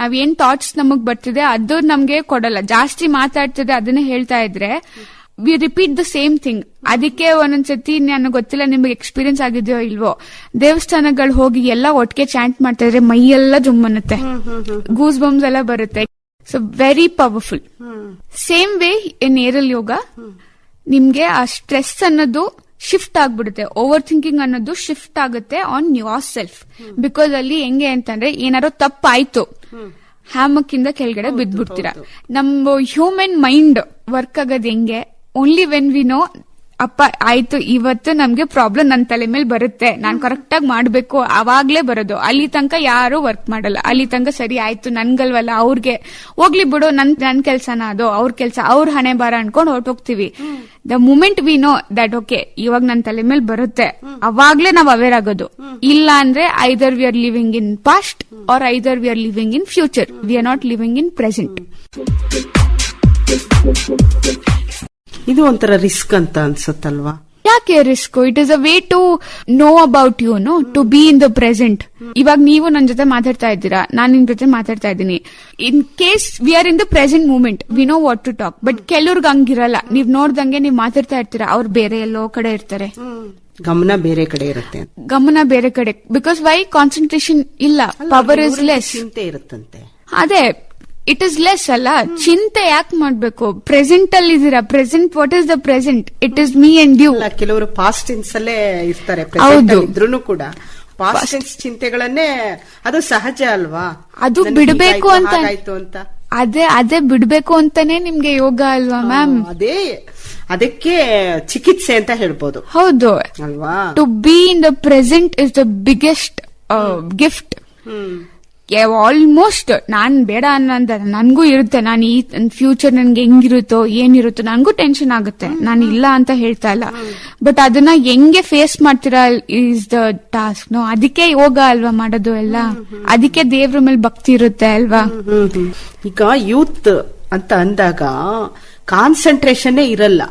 ನಾವ್ ಏನ್ ಥಾಟ್ಸ್ ನಮಗ್ ಬರ್ತಿದೆ ಅದು ನಮ್ಗೆ ಕೊಡಲ್ಲ. ಜಾಸ್ತಿ ಮಾತಾಡ್ತಿದೆ ಅದನ್ನೇ ಹೇಳ್ತಾ ಇದ್ರೆ we repeat the same thing. ಅದಕ್ಕೆ ಒಂದೊಂದ್ಸತಿ ನನಗೆ ಗೊತ್ತಿಲ್ಲ ನಿಮಗೆ ಎಕ್ಸ್ಪೀರಿಯನ್ಸ್ ಆಗಿದೆಯೋ ಇಲ್ವೋ, ದೇವಸ್ಥಾನಗಳು ಹೋಗಿ ಎಲ್ಲ ಒಟ್ಟಿಗೆ ಚಾಂಟ್ ಮಾಡ್ತಾ ಇದ್ರೆ ಮೈಯೆಲ್ಲ ಜುಮ್ಮನ್ನುತ್ತೆ, ಗೂಸ್ ಬಂಬ್ಸ್ ಎಲ್ಲ ಬರುತ್ತೆ. So very powerful. Same way in aerial yoga ನಿಮ್ಗೆ ಆ ಸ್ಟ್ರೆಸ್ ಅನ್ನೋದು ಶಿಫ್ಟ್ ಆಗ್ಬಿಡುತ್ತೆ. ಓವರ್ ಥಿಂಕಿಂಗ್ ಅನ್ನೋದು ಶಿಫ್ಟ್ ಆಗುತ್ತೆ ಆನ್ ಯೋರ್ ಸೆಲ್ಫ್. ಬಿಕಾಸ್ ಅಲ್ಲಿ ಹೆಂಗೆ ಅಂತಂದ್ರೆ ಏನಾದ್ರು ತಪ್ಪಾಯ್ತು, ಹ್ಯಾಮಕ್ ಇಂದ ಕೆಳಗಡೆ ಬಿದ್ದ್ಬಿಡ್ತೀರಾ. ನಮ್ಮ ಹ್ಯೂಮನ್ ಮೈಂಡ್ ವರ್ಕ್ ಆಗೋದು ಹೆಂಗೆ? ಓನ್ಲಿ ವೆನ್ ವಿ ನೋ ಅಪ್ಪ ಆಯ್ತು ಇವತ್ತು ನಮ್ಗೆ ಪ್ರಾಬ್ಲಮ್ ನನ್ನ ತಲೆ ಮೇಲೆ ಬರುತ್ತೆ, ನಾನ್ ಕರೆಕ್ಟ್ ಆಗಿ ಮಾಡ್ಬೇಕು, ಅವಾಗ್ಲೇ ಬರೋದು. ಅಲ್ಲಿ ತನಕ ಯಾರು ವರ್ಕ್ ಮಾಡಲ್ಲ. ಅಲ್ಲಿ ತನಕ ಸರಿ ಆಯ್ತು ನನ್ಗಲ್ವಲ್ಲ, ಅವ್ರಿಗೆ ಹೋಗ್ಲಿ ಬಿಡು, ನನ್ ಕೆಲ್ಸನ ಅದು, ಅವ್ರ ಕೆಲ್ಸ, ಅವ್ರ ಹಣೆ ಬಾರ ಅನ್ಕೊಂಡ್ ಹೊರಟೋಗ್ತಿವಿ. The moment we know that okay ಇವಾಗ ನನ್ ತಲೆ ಮೇಲೆ ಬರುತ್ತೆ, ಅವಾಗ್ಲೇ ನಾವ್ ಅವೇರ್ ಆಗೋದು. ಇಲ್ಲ ಅಂದ್ರೆ either we are living in past or either we are living in future. We are not living in present. ಇದು ಒಂಥರ ರಿಸ್ಕ್ ಅಂತ ಅನ್ಸುತ್ತಲ್ವಾ? ಯಾಕೆ risk? It is a way to know about you, know to be in the present. ಇವಾಗ ನೀವು ನನ್ನ ಜೊತೆ ಮಾತಾಡ್ತಾ ಇದ್ದೀರಾ, ನಾನು ನಿಮ್ ಜೊತೆ ಮಾತಾಡ್ತಾ ಇದ್ದೀನಿ. In case we are in the present moment, we know what to talk. But ಕೆಲವ್ರಿಗೆ ಹಂಗಿರಲ್ಲ. ನೀವ್ ನೋಡ್ದಂಗೆ ನೀವ್ ಮಾತಾಡ್ತಾ ಇರ್ತೀರಾ, ಅವ್ರು ಬೇರೆ ಎಲ್ಲೋ ಕಡೆ ಇರ್ತಾರೆ, ಗಮನ ಬೇರೆ ಕಡೆ ಇರುತ್ತೆ. ಗಮನ ಬೇರೆ ಕಡೆ. Because Y? ಕಾನ್ಸಂಟ್ರೇಷನ್ ಇಲ್ಲ, ಪವರ್ ಇಸ್ ಲೆಸ್. ಚಿಂತೆ ಇರುತ್ತಂತೆ. ಅದೇ ಇಟ್ ಇಸ್ ಲೆಸ್ ಅಲ್ಲ. ಚಿಂತೆ ಯಾಕೆ ಮಾಡ್ಬೇಕು? ಪ್ರೆಸೆಂಟ್ ಅಲ್ಲಿ ಇದೀರಾ. Present, what is the present? It is me and you. ಕೆಲವರು ಪಾಸ್ಟ್ ಟೆನ್ಸ್ ಅಲ್ಲೇ ಇರ್ತಾರೆ, ಇದ್ರೂ ಕೂಡ ಪಾಸ್ಟ್ ಟೆನ್ಸ್ ಚಿಂತೆಗಳನ್ನೇ. ಅದು ಸಹಜ ಅಲ್ವಾ? ಅದು ಬಿಡಬೇಕು ಅಂತ. ಅದೇ ಬಿಡ್ಬೇಕು ಅಂತಾನೆ ನಿಮ್ಗೆ ಯೋಗ ಅಲ್ವಾ ಮ್ಯಾಮ್? ಅದಕ್ಕೆ ಚಿಕಿತ್ಸೆ ಅಂತ ಹೇಳ್ಬೋದು. ಹೌದು ಅಲ್ವಾ? To be in the present is the biggest gift. Almost ನಾನ್ ಬೇಡ ಅನ್ನೋ ನನ್ಗೂ ಇರುತ್ತೆ. ನಾನು ಈ ಫ್ಯೂಚರ್ ನನ್ಗೆ ಹೆಂಗಿರುತ್ತೋ ಏನಿರುತ್ತೋ ನನ್ಗೂ ಟೆನ್ಷನ್ ಆಗುತ್ತೆ. ನಾನು ಇಲ್ಲ ಅಂತ ಹೇಳ್ತಾ ಇಲ್ಲ. ಬಟ್ ಅದನ್ನ ಹೆಂಗೆ ಫೇಸ್ ಮಾಡ್ತೀರಾ ಈಸ್ ದ ಟಾಸ್ಕ್. ನೋ, ಅದಕ್ಕೆ ಯೋಗ ಅಲ್ವಾ ಮಾಡೋದು ಎಲ್ಲ. ಅದಕ್ಕೆ ದೇವ್ರ ಮೇಲೆ ಭಕ್ತಿ ಇರುತ್ತೆ ಅಲ್ವಾ? ಈಗ ಯೂತ್ ಅಂತ ಅಂದಾಗ ಕಾನ್ಸಂಟ್ರೇಷನ್ ಇರಲ್ಲ.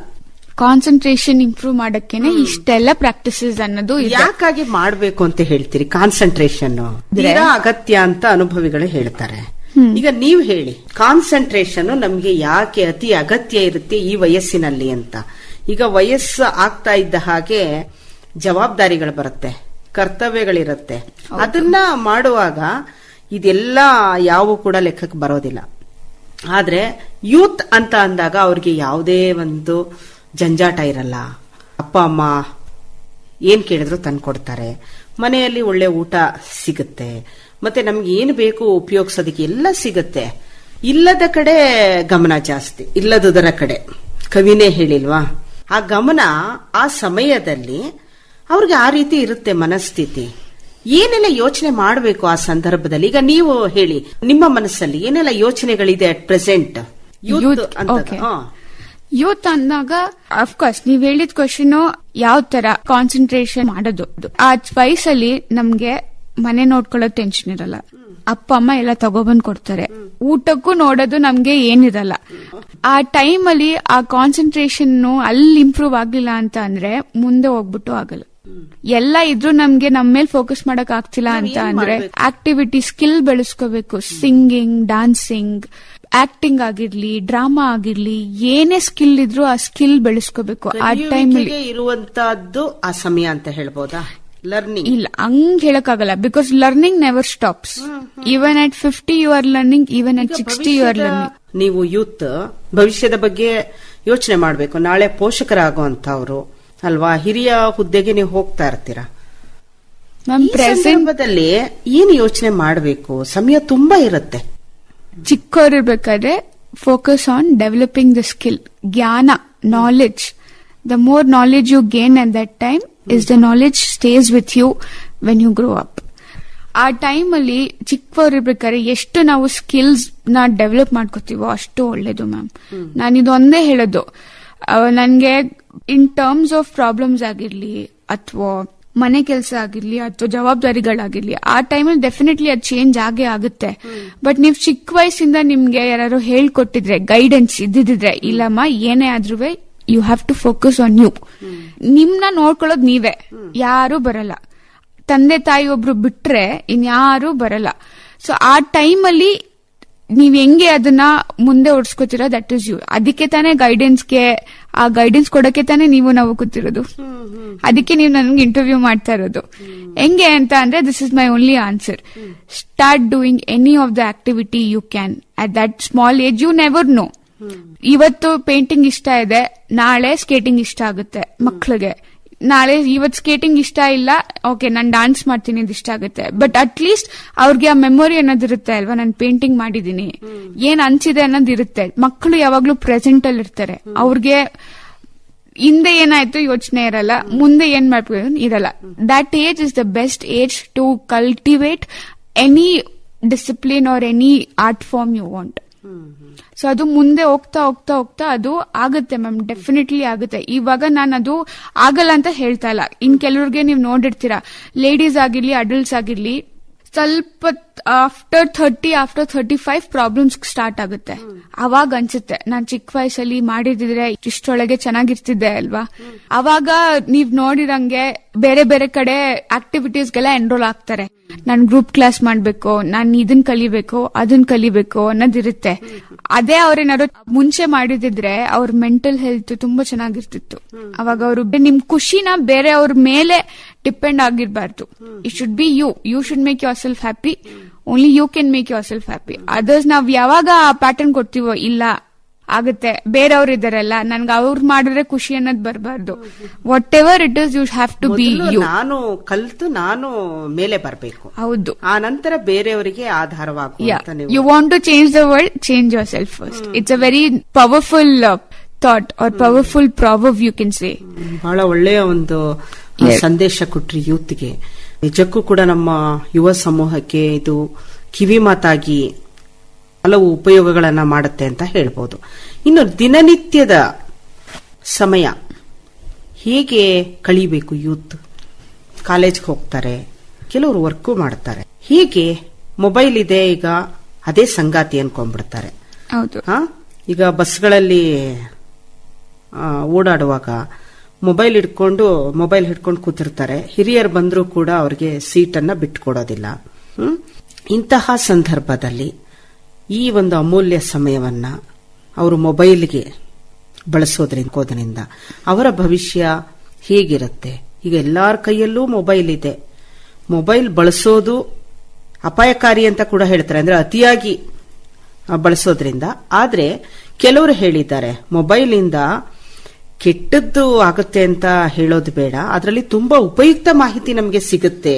ಕಾನ್ಸಂಟ್ರೇಷನ್ ಇಂಪ್ರೂವ್ ಮಾಡಕ್ಕೇನೆ ಇಷ್ಟೆಲ್ಲ ಪ್ರಾಕ್ಟೀಸಸ್ ಅನ್ನೋದು ಯಾಕಾಗಿ ಮಾಡ್ಬೇಕು ಅಂತ ಹೇಳ್ತೀರಿ? ಕಾನ್ಸಂಟ್ರೇಷನ್ ಅಗತ್ಯ ಅಂತ ಅನುಭವಿಗಳು ಹೇಳ್ತಾರೆ. ಈಗ ನೀವು ಹೇಳಿ, ಕಾನ್ಸಂಟ್ರೇಷನ್ ನಮ್ಗೆ ಯಾಕೆ ಅತಿ ಅಗತ್ಯ ಇರುತ್ತೆ ಈ ವಯಸ್ಸಿನಲ್ಲಿ ಅಂತ? ಈಗ ವಯಸ್ಸು ಆಗ್ತಾ ಇದ್ದ ಹಾಗೆ ಜವಾಬ್ದಾರಿಗಳು ಬರುತ್ತೆ, ಕರ್ತವ್ಯಗಳಿರುತ್ತೆ. ಅದನ್ನ ಮಾಡುವಾಗ ಇದೆಲ್ಲ ಯಾವ ಕೂಡ ಲೆಕ್ಕಕ್ಕೆ ಬರೋದಿಲ್ಲ. ಆದ್ರೆ ಯೂತ್ ಅಂತ ಅಂದಾಗ ಅವ್ರಿಗೆ ಯಾವುದೇ ಒಂದು ಜಂಜಾಟ ಇರಲ್ಲ. ಅಪ್ಪ ಅಮ್ಮ ಏನ್ ಕೇಳಿದ್ರು ತಂದ್ಕೊಡ್ತಾರೆ, ಮನೆಯಲ್ಲಿ ಒಳ್ಳೆ ಊಟ ಸಿಗುತ್ತೆ, ಮತ್ತೆ ನಮ್ಗೆ ಏನು ಬೇಕು ಉಪಯೋಗಿಸೋದಕ್ಕೆ ಎಲ್ಲ ಸಿಗುತ್ತೆ. ಇಲ್ಲದ ಕಡೆ ಗಮನ ಜಾಸ್ತಿ, ಇಲ್ಲದುದರ ಕಡೆ. ಕವಿನೇ ಹೇಳಿಲ್ವಾ? ಆ ಗಮನ ಆ ಸಮಯದಲ್ಲಿ ಅವ್ರಿಗೆ ಆ ರೀತಿ ಇರುತ್ತೆ ಮನಸ್ಥಿತಿ. ಏನೆಲ್ಲ ಯೋಚನೆ ಮಾಡಬೇಕು ಆ ಸಂದರ್ಭದಲ್ಲಿ? ಈಗ ನೀವು ಹೇಳಿ, ನಿಮ್ಮ ಮನಸ್ಸಲ್ಲಿ ಏನೆಲ್ಲ ಯೋಚನೆಗಳಿದೆ ಅಟ್ ಪ್ರೆಸೆಂಟ್ ಯೂತ್ ಅಂತ? ಯೂತ್ ಅಂದಾಗ ಅಫ್ಕೋರ್ಸ್ ನೀವ್ ಹೇಳಿದ ಕ್ವಶನ್ ಯಾವ ತರ ಕಾನ್ಸಂಟ್ರೇಷನ್ ಮಾಡೋದು. ಆ ವಯಸ್ಸಲ್ಲಿ ನಮ್ಗೆ ಮನೆ ನೋಡ್ಕೊಳ್ಳೋ ಟೆನ್ಷನ್ ಇರಲ್ಲ. ಅಪ್ಪ ಅಮ್ಮ ಎಲ್ಲ ತಗೊಬಂದ್ ಕೊಡ್ತಾರೆ. ಊಟಕ್ಕೂ ನೋಡೋದು ನಮ್ಗೆ ಏನಿರಲ್ಲ. ಆ ಟೈಮ್ ಅಲ್ಲಿ ಆ ಕಾನ್ಸಂಟ್ರೇಷನ್ ಅಲ್ಲಿ ಇಂಪ್ರೂವ್ ಆಗ್ಲಿಲ್ಲ ಅಂತ ಅಂದ್ರೆ ಮುಂದೆ ಹೋಗ್ಬಿಟ್ಟು ಆಗಲ್ಲ. ಎಲ್ಲ ಇದ್ರೂ ನಮ್ಗೆ ನಮ್ಮ ಮೇಲೆ ಫೋಕಸ್ ಮಾಡಕ್ ಆಗ್ತಿಲ್ಲ ಅಂತ ಅಂದ್ರೆ ಆಕ್ಟಿವಿಟಿ ಸ್ಕಿಲ್ ಬೆಳೆಸ್ಕೋಬೇಕು. ಸಿಂಗಿಂಗ್, ಡಾನ್ಸಿಂಗ್, ಆಕ್ಟಿಂಗ್ ಆಗಿರ್ಲಿ, ಡ್ರಾಮಾ ಆಗಿರ್ಲಿ, ಏನೇ ಸ್ಕಿಲ್ ಇದ್ರೂ ಆ ಸ್ಕಿಲ್ ಬೆಳೆಸ್ಕೋಬೇಕು. ಆ ಟೈಮಲ್ಲಿ ಇರುವಂತಹದ್ದು ಆ ಸಮಯ ಅಂತ ಹೇಳ್ಬೋದಾ? ಲರ್ನಿಂಗ್ ಇಲ್ಲ, ಹಂಗ್ ಹೇಳಕ್ಕಾಗಲ್ಲ. Because learning never stops. Even at 50 you are learning, even at 60 you are learning. ನೀವು ಯೂತ್ ಭವಿಷ್ಯದ ಬಗ್ಗೆ ಯೋಚನೆ ಮಾಡಬೇಕು. ನಾಳೆ ಪೋಷಕರಾಗುವಂತವ್ರು ಅಲ್ವಾ, ಹಿರಿಯ ಹುದ್ದೆಗೆ ನೀವು ಹೋಗ್ತಾ ಇರ್ತೀರಾ. ಸಂದರ್ಭದಲ್ಲಿ ಏನು ಯೋಚನೆ ಮಾಡಬೇಕು? ಸಮಯ ತುಂಬಾ ಇರುತ್ತೆ. ಚಿಕ್ಕವರಿರ್ಬೇಕಾದ್ರೆ focus on developing the skill, ಜ್ಞಾನ, knowledge. The more knowledge you gain at that time is the knowledge stays with you when you grow up. ಆ ಟೈಮ್ ಅಲ್ಲಿ ಚಿಕ್ಕವರಿರ್ಬೇಕಾದ್ರೆ ಎಷ್ಟು ನಾವು ಸ್ಕಿಲ್ಸ್ ನ ಡೆವಲಪ್ ಮಾಡ್ಕೋತೀವೋ ಅಷ್ಟು ಒಳ್ಳೇದು ಮ್ಯಾಮ್. ನಾನು ಇದೊಂದೇ ಹೇಳೋದು, ನನ್ಗೆ ಇನ್ ಟರ್ಮ್ಸ್ ಆಫ್ ಪ್ರಾಬ್ಲಮ್ಸ್ ಆಗಿರ್ಲಿ ಅಥವಾ ಮನೆ ಕೆಲಸ ಆಗಿರ್ಲಿ ಅಥವಾ ಜವಾಬ್ದಾರಿಗಳಾಗಿರ್ಲಿ, ಆ ಟೈಮಲ್ಲಿ ಡೆಫಿನೆಟ್ಲಿ ಅದು ಚೇಂಜ್ ಆಗೇ ಆಗುತ್ತೆ. ಬಟ್ ನೀವು ಚಿಕ್ಕ ವಯಸ್ಸಿಂದ ನಿಮ್ಗೆ ಯಾರು ಹೇಳ್ಕೊಟ್ಟಿದ್ರೆ, ಗೈಡೆನ್ಸ್ ಇದ್ದಿದ್ರೆ, ಇಲ್ಲಮ್ಮ ಏನೇ ಆದ್ರೂ you have to focus on you. ನಿಮ್ನ ನೋಡ್ಕೊಳ್ಳೋದು ನೀವೇ, ಯಾರು ಬರಲ್ಲ. ತಂದೆ ತಾಯಿ ಒಬ್ರು ಬಿಟ್ರೆ ಇನ್ಯಾರು ಬರಲ್ಲ. ಸೊ ಆ ಟೈಮಲ್ಲಿ ನೀವ್ ಹೆಂಗೆ ಅದನ್ನ ಮುಂದೆ ಓಡಿಸ್ಕೋತೀರಾ, ದಟ್ ಇಸ್ ಯು. ಅದಕ್ಕೆ ತಾನೇ ಗೈಡೆನ್ಸ್ಗೆ, ಆ ಗೈಡೆನ್ಸ್ ಕೊಡಕ್ಕೆ ತಾನೇ ನಾವು ಕೂತಿರೋದು. ಅದಕ್ಕೆ ನೀವು ನನ್ಗೆ ಇಂಟರ್ವ್ಯೂ ಮಾಡ್ತಾ ಇರೋದು. ಹೆಂಗೆ ಅಂತ ಅಂದ್ರೆ, this is my only answer. Start doing any of the activity you can at that small age. You never know. ಇವತ್ತು ಪೇಂಟಿಂಗ್ ಇಷ್ಟ ಇದೆ, ನಾಳೆ ಸ್ಕೇಟಿಂಗ್ ಇಷ್ಟ ಆಗುತ್ತೆ ಮಕ್ಳಿಗೆ. ಇವತ್ತು ಸ್ಕೇಟಿಂಗ್ ಇಷ್ಟ ಇಲ್ಲ, ಓಕೆ ನಾನು ಡಾನ್ಸ್ ಮಾಡ್ತೀನಿ, ಇದು ಇಷ್ಟ ಆಗುತ್ತೆ. ಬಟ್ ಅಟ್ ಲೀಸ್ಟ್ ಅವ್ರಿಗೆ ಆ ಮೆಮೊರಿ ಅನ್ನೋದಿರುತ್ತೆ ಅಲ್ವಾ, ನಾನು ಪೇಂಟಿಂಗ್ ಮಾಡಿದೀನಿ, ಏನ್ ಅನ್ಸಿದೆ ಅನ್ನೋದಿರುತ್ತೆ. ಮಕ್ಕಳು ಯಾವಾಗ್ಲೂ ಪ್ರೆಸೆಂಟ್ ಅಲ್ಲಿ ಇರ್ತಾರೆ. ಅವ್ರಿಗೆ ಹಿಂದೆ ಏನಾಯ್ತು ಯೋಚನೆ ಇರಲ್ಲ, ಮುಂದೆ ಏನ್ ಮಾಡ್ಬೇಕು ಇರಲ್ಲ. That age is the best age to cultivate any discipline or any art form you want. So ಅದು ಮುಂದೆ ಹೋಗ್ತಾ ಹೋಗ್ತಾ ಹೋಗ್ತಾ ಅದು ಆಗುತ್ತೆ ಮ್ಯಾಮ್, ಡೆಫಿನೆಟ್ಲಿ ಆಗುತ್ತೆ. ಇವಾಗ ನಾನು ಅದು ಆಗಲ್ಲ ಅಂತ ಹೇಳ್ತಾ ಇಲ್ಲ. ಇನ್ ಕೆಲವ್ರಿಗೆ ನೀವು ನೋಡಿರ್ತೀರಾ, ಲೇಡೀಸ್ ಆಗಿರ್ಲಿ, ಅಡಲ್ಟ್ಸ್ ಆಗಿರ್ಲಿ, ಸ್ವಲ್ಪ ಆಫ್ಟರ್ 30, ಆಫ್ಟರ್ 35 ಪ್ರಾಬ್ಲಮ್ಸ್ ಸ್ಟಾರ್ಟ್ ಆಗುತ್ತೆ. ಅವಾಗ ಅನ್ಸುತ್ತೆ, ನಾನ್ ಚಿಕ್ಕ ವಯಸ್ಸಲ್ಲಿ ಮಾಡಿದ್ರೆ ಇಷ್ಟೊಳಗೆ ಚೆನ್ನಾಗಿರ್ತಿದ್ದೆ ಅಲ್ವಾ. ಅವಾಗ ನೀವ್ ನೋಡಿರಂಗೆ ಬೇರೆ ಬೇರೆ ಕಡೆ ಆಕ್ಟಿವಿಟೀಸ್ಗೆಲ್ಲ ಎನ್ರೋಲ್ ಆಗ್ತಾರೆ. ನಾನ್ ಗ್ರೂಪ್ ಕ್ಲಾಸ್ ಮಾಡ್ಬೇಕು, ನಾನ್ ಇದನ್ ಕಲಿಬೇಕು, ಅದನ್ ಕಲಿಬೇಕು ಅನ್ನೋದಿರುತ್ತೆ. ಅದೇ ಅವ್ರೇನಾದ್ರು ಮುಂಚೆ ಮಾಡಿದಿದ್ರೆ ಅವ್ರ ಮೆಂಟಲ್ ಹೆಲ್ತ್ ತುಂಬಾ ಚೆನ್ನಾಗಿರ್ತಿತ್ತು. ಅವಾಗ ಅವರು ನಿಮ್ ಖುಷಿನ ಬೇರೆ ಅವ್ರ ಮೇಲೆ ಡಿಪೆಂಡ್ ಆಗಿರ್ಬಾರ್ದು. It should be you should make yourself happy. Only you can make yourself happy. Others ನಾವ್ ಯಾವಾಗ ಆ ಪ್ಯಾಟರ್ನ್ ಕೊಡ್ತೀವೋ, ಇಲ್ಲ ಆಗುತ್ತೆ ಬೇರೆಯವ್ರು ಇದಾರಲ್ಲ, ನನ್ಗೆ ಅವ್ರು ಮಾಡಿದ್ರೆ ಖುಷಿ ಅನ್ನೋದು ಬರಬಾರ್ದು. Whatever it is, you have to be you. ನಾನು ಕಲ್ತು ನಾನು ಮೇಲೆ ಬರಬೇಕು. ಹೌದು. ಆ ನಂತರ ಬೇರೆಯವರಿಗೆ ಆಧಾರವಾಗುವಂತ. You want to change the world, change yourself first. It's a very powerful thought or powerful proverb you can say. ಬಹಳ ಒಳ್ಳೆಯ ಒಂದು ಸಂದೇಶ ಕೊಟ್ರಿ ಯೂತ್ಗೆ. ನಿಜಕ್ಕೂ ಕೂಡ ನಮ್ಮ ಯುವ ಸಮೂಹಕ್ಕೆ ಇದು ಕಿವಿ ಮಾತಾಗಿ ಹಲವು ಉಪಯೋಗಗಳನ್ನ ಮಾಡುತ್ತೆ ಅಂತ ಹೇಳ್ಬೋದು. ಇನ್ನು ದಿನನಿತ್ಯದ ಸಮಯ ಹೇಗೆ ಕಳಿಬೇಕು? ಯೂತ್ ಕಾಲೇಜ್ಗೆ ಹೋಗ್ತಾರೆ, ಕೆಲವರು ವರ್ಕು ಮಾಡ್ತಾರೆ. ಹೀಗೆ ಮೊಬೈಲ್ ಇದೆ, ಈಗ ಅದೇ ಸಂಗಾತಿ ಅನ್ಕೊಂಡ್ಬಿಡ್ತಾರೆ. ಹೌದು. ಈಗ ಬಸ್ಗಳಲ್ಲಿ ಓಡಾಡುವಾಗ ಮೊಬೈಲ್ ಹಿಡ್ಕೊಂಡು ಕೂತಿರ್ತಾರೆ. ಹಿರಿಯರು ಬಂದರೂ ಕೂಡ ಅವ್ರಿಗೆ ಸೀಟನ್ನ ಬಿಟ್ಕೊಡೋದಿಲ್ಲ. ಇಂತಹ ಸಂದರ್ಭದಲ್ಲಿ ಈ ಒಂದು ಅಮೂಲ್ಯ ಸಮಯವನ್ನ ಅವರು ಮೊಬೈಲ್ಗೆ ಬಳಸೋದ್ರಿಂದ ಅವರ ಭವಿಷ್ಯ ಹೇಗಿರುತ್ತೆ? ಈಗ ಎಲ್ಲಾರ ಕೈಯಲ್ಲೂ ಮೊಬೈಲ್ ಇದೆ. ಮೊಬೈಲ್ ಬಳಸೋದು ಅಪಾಯಕಾರಿ ಅಂತ ಕೂಡ ಹೇಳ್ತಾರೆ, ಅಂದ್ರೆ ಅತಿಯಾಗಿ ಬಳಸೋದ್ರಿಂದ. ಆದ್ರೆ ಕೆಲವರು ಹೇಳಿದ್ದಾರೆ, ಮೊಬೈಲ್ ಇಂದ ಕೆಟ್ಟದ್ದು ಆಗುತ್ತೆ ಅಂತ ಹೇಳೋದು ಬೇಡ, ಅದರಲ್ಲಿ ತುಂಬಾ ಉಪಯುಕ್ತ ಮಾಹಿತಿ ನಮಗೆ ಸಿಗುತ್ತೆ,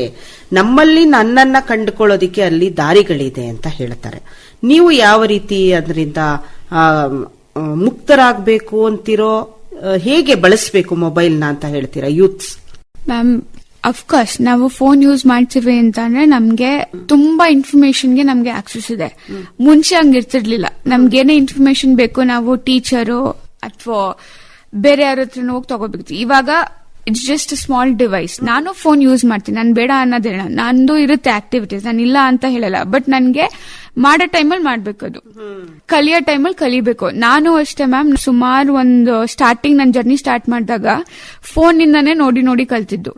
ನಮ್ಮಲ್ಲಿ ನನ್ನನ್ನ ಕಂಡುಕೊಳ್ಳೋದಿಕ್ಕೆ ಅಲ್ಲಿ ದಾರಿಗಳಿದೆ ಅಂತ ಹೇಳ್ತಾರೆ. ನೀವು ಯಾವ ರೀತಿ ಅದರಿಂದ ಮುಕ್ತರಾಗಬೇಕು ಅಂತಿರೋ, ಹೇಗೆ ಬಳಸಬೇಕು ಮೊಬೈಲ್ನ ಅಂತ ಹೇಳ್ತೀರಾ ಯೂತ್ಸ್? ಮ್ಯಾಮ್, ಅಫ್ಕೋರ್ಸ್ ನಾವು ಫೋನ್ ಯೂಸ್ ಮಾಡ್ತೀವಿ ಅಂತಂದ್ರೆ ನಮ್ಗೆ ತುಂಬಾ ಇನ್ಫಾರ್ಮೇಶನ್ಗೆ ನಮ್ಗೆ ಆಕ್ಸೆಸ್ ಇದೆ. ಮುಂಚೆ ಹಂಗಿರ್ತಿರ್ಲಿಲ್ಲ. ನಮ್ಗೇನೇ ಇನ್ಫಾರ್ಮೇಶನ್ ಬೇಕು, ನಾವು ಟೀಚರು ಅಥವಾ ಬೇರೆ ಯಾರ ಹತ್ರ ಹೋಗಿ ತಗೋಬೇಕು. ಇವಾಗ ಇಟ್ಸ್ ಜಸ್ಟ್ ಸ್ಮಾಲ್ ಡಿವೈಸ್. ನಾನು ಫೋನ್ ಯೂಸ್ ಮಾಡ್ತೀನಿ, ನಾನು ಬೇಡ ಅನ್ನೋದೇಳ, ನಂದು ಇರುತ್ತೆ ಆಕ್ಟಿವಿಟೀಸ್, ನಾನು ಇಲ್ಲ ಅಂತ ಹೇಳಲ್ಲ. ಬಟ್ ನನ್ಗೆ ಮಾಡೋ ಟೈಮಲ್ಲಿ ಮಾಡ್ಬೇಕು, ಅದು ಕಲಿಯೋ ಟೈಮಲ್ಲಿ ಕಲಿಬೇಕು. ನಾನು ಅಷ್ಟೇ ಮ್ಯಾಮ್, ಸುಮಾರು ಒಂದು ಸ್ಟಾರ್ಟಿಂಗ್ ನನ್ನ ಜರ್ನಿ ಸ್ಟಾರ್ಟ್ ಮಾಡಿದಾಗ ಫೋನ್ ಇಂದಾನೇ ನೋಡಿ ನೋಡಿ ಕಲ್ತಿದ್ದು.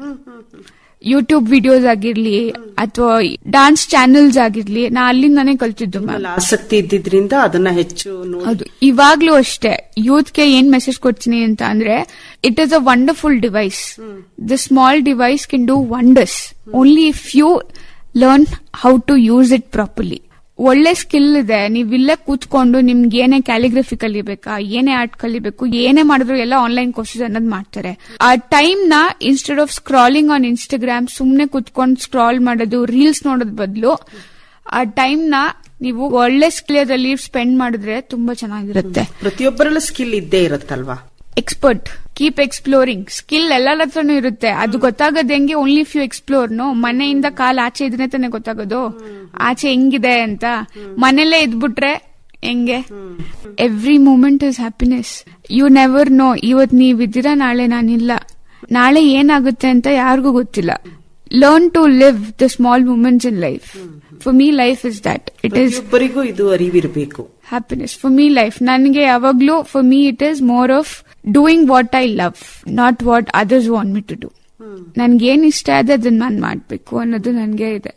ಯೂಟ್ಯೂಬ್ ವಿಡಿಯೋಸ್ ಆಗಿರ್ಲಿ ಅಥವಾ ಡಾನ್ಸ್ ಚಾನೆಲ್ಸ್ ಆಗಿರ್ಲಿ, ನಾ ಅಲ್ಲಿಂದಾನೇ ಕಲ್ತಿದ್ದು ಮ್ಯಾಮ್. ಆಸಕ್ತಿ ಇದ್ದಿದ್ರಿಂದ ಅದನ್ನ ಹೆಚ್ಚು ಹೌದು. ಇವಾಗ್ಲೂ ಅಷ್ಟೇ ಯೂತ್ಗೆ ಏನ್ ಮೆಸೇಜ್ ಕೊಡ್ತೀನಿ ಅಂತ ಅಂದ್ರೆ, it is a wonderful device. The small device can do wonders only if you learn how to use it properly. ಒಳ್ಳೆ ಸ್ಕಿಲ್ ಇದೆ, ನೀವ್ ಇಲ್ಲೇ ಕೂತ್ಕೊಂಡು ನಿಮ್ಗೆ ಏನೇ ಕ್ಯಾಲಿಗ್ರಫಿ ಕಲಿಬೇಕಾ, ಏನೇ ಆರ್ಟ್ ಕಲಿಬೇಕು, ಏನೇ ಮಾಡಿದ್ರು ಎಲ್ಲ ಆನ್ಲೈನ್ ಕೋರ್ಸಸ್ ಅನ್ನೋದು ಮಾಡ್ತಾರೆ. ಆ ಟೈಮ್ ನ instead of scrolling on Instagram ಸುಮ್ನೆ ಕೂತ್ಕೊಂಡು ಸ್ಕ್ರಾಲ್ ಮಾಡೋದು, ರೀಲ್ಸ್ ನೋಡೋದ್ ಬದಲು ಆ ಟೈಮ್ ನ ನೀವು ಒಳ್ಳೆ ಸ್ಕಿಲ್ ಅಲ್ಲಿ ಸ್ಪೆಂಡ್ ಮಾಡಿದ್ರೆ ತುಂಬಾ ಚೆನ್ನಾಗಿರುತ್ತೆ. ಪ್ರತಿಯೊಬ್ಬರಲ್ಲೂ ಸ್ಕಿಲ್ ಇದ್ದೇ ಇರುತ್ತಲ್ವಾ. Expert, keep exploring. ಸ್ಕಿಲ್ ಎಲ್ಲರ ಹತ್ರನೂ ಇರುತ್ತೆ, ಅದು ಗೊತ್ತಾಗೋದು ಹೆಂಗೆ? Only if you explore. ಮನೆಯಿಂದ ಕಾಲ್ ಆಚೆ ಇದ್ರೆ ತಾನೆ ಗೊತ್ತಾಗೋದು ಆಚೆ ಹೆಂಗಿದೆ ಅಂತ. ಮನೇಲೆ ಇದ್ಬಿಟ್ರೆ ಹೆಂಗೆ? Every moment is happiness. You never know. ಇವತ್ ನೀವಿದ್ದೀರಾ, ನಾಳೆ ನಾನಿಲ್ಲ. ನಾಳೆ ಏನಾಗುತ್ತೆ ಅಂತ ಯಾರಿಗೂ ಗೊತ್ತಿಲ್ಲ. Learn to live the small moments in life. For me life is that. It is ಇದು ಅರಿವಿರಬೇಕು. Happiness for me life. ನನಗೆ ಯಾವಾಗ್ಲೂ for me it is more of doing what I love, not what others want me to do. ನನ್ಗೇನ್ ಇಷ್ಟ ಇದೆ ಅದನ್ನ ನಾನು ಮಾಡ್ಬೇಕು ಅನ್ನೋದು ನನ್ಗೆ ಇದೆ.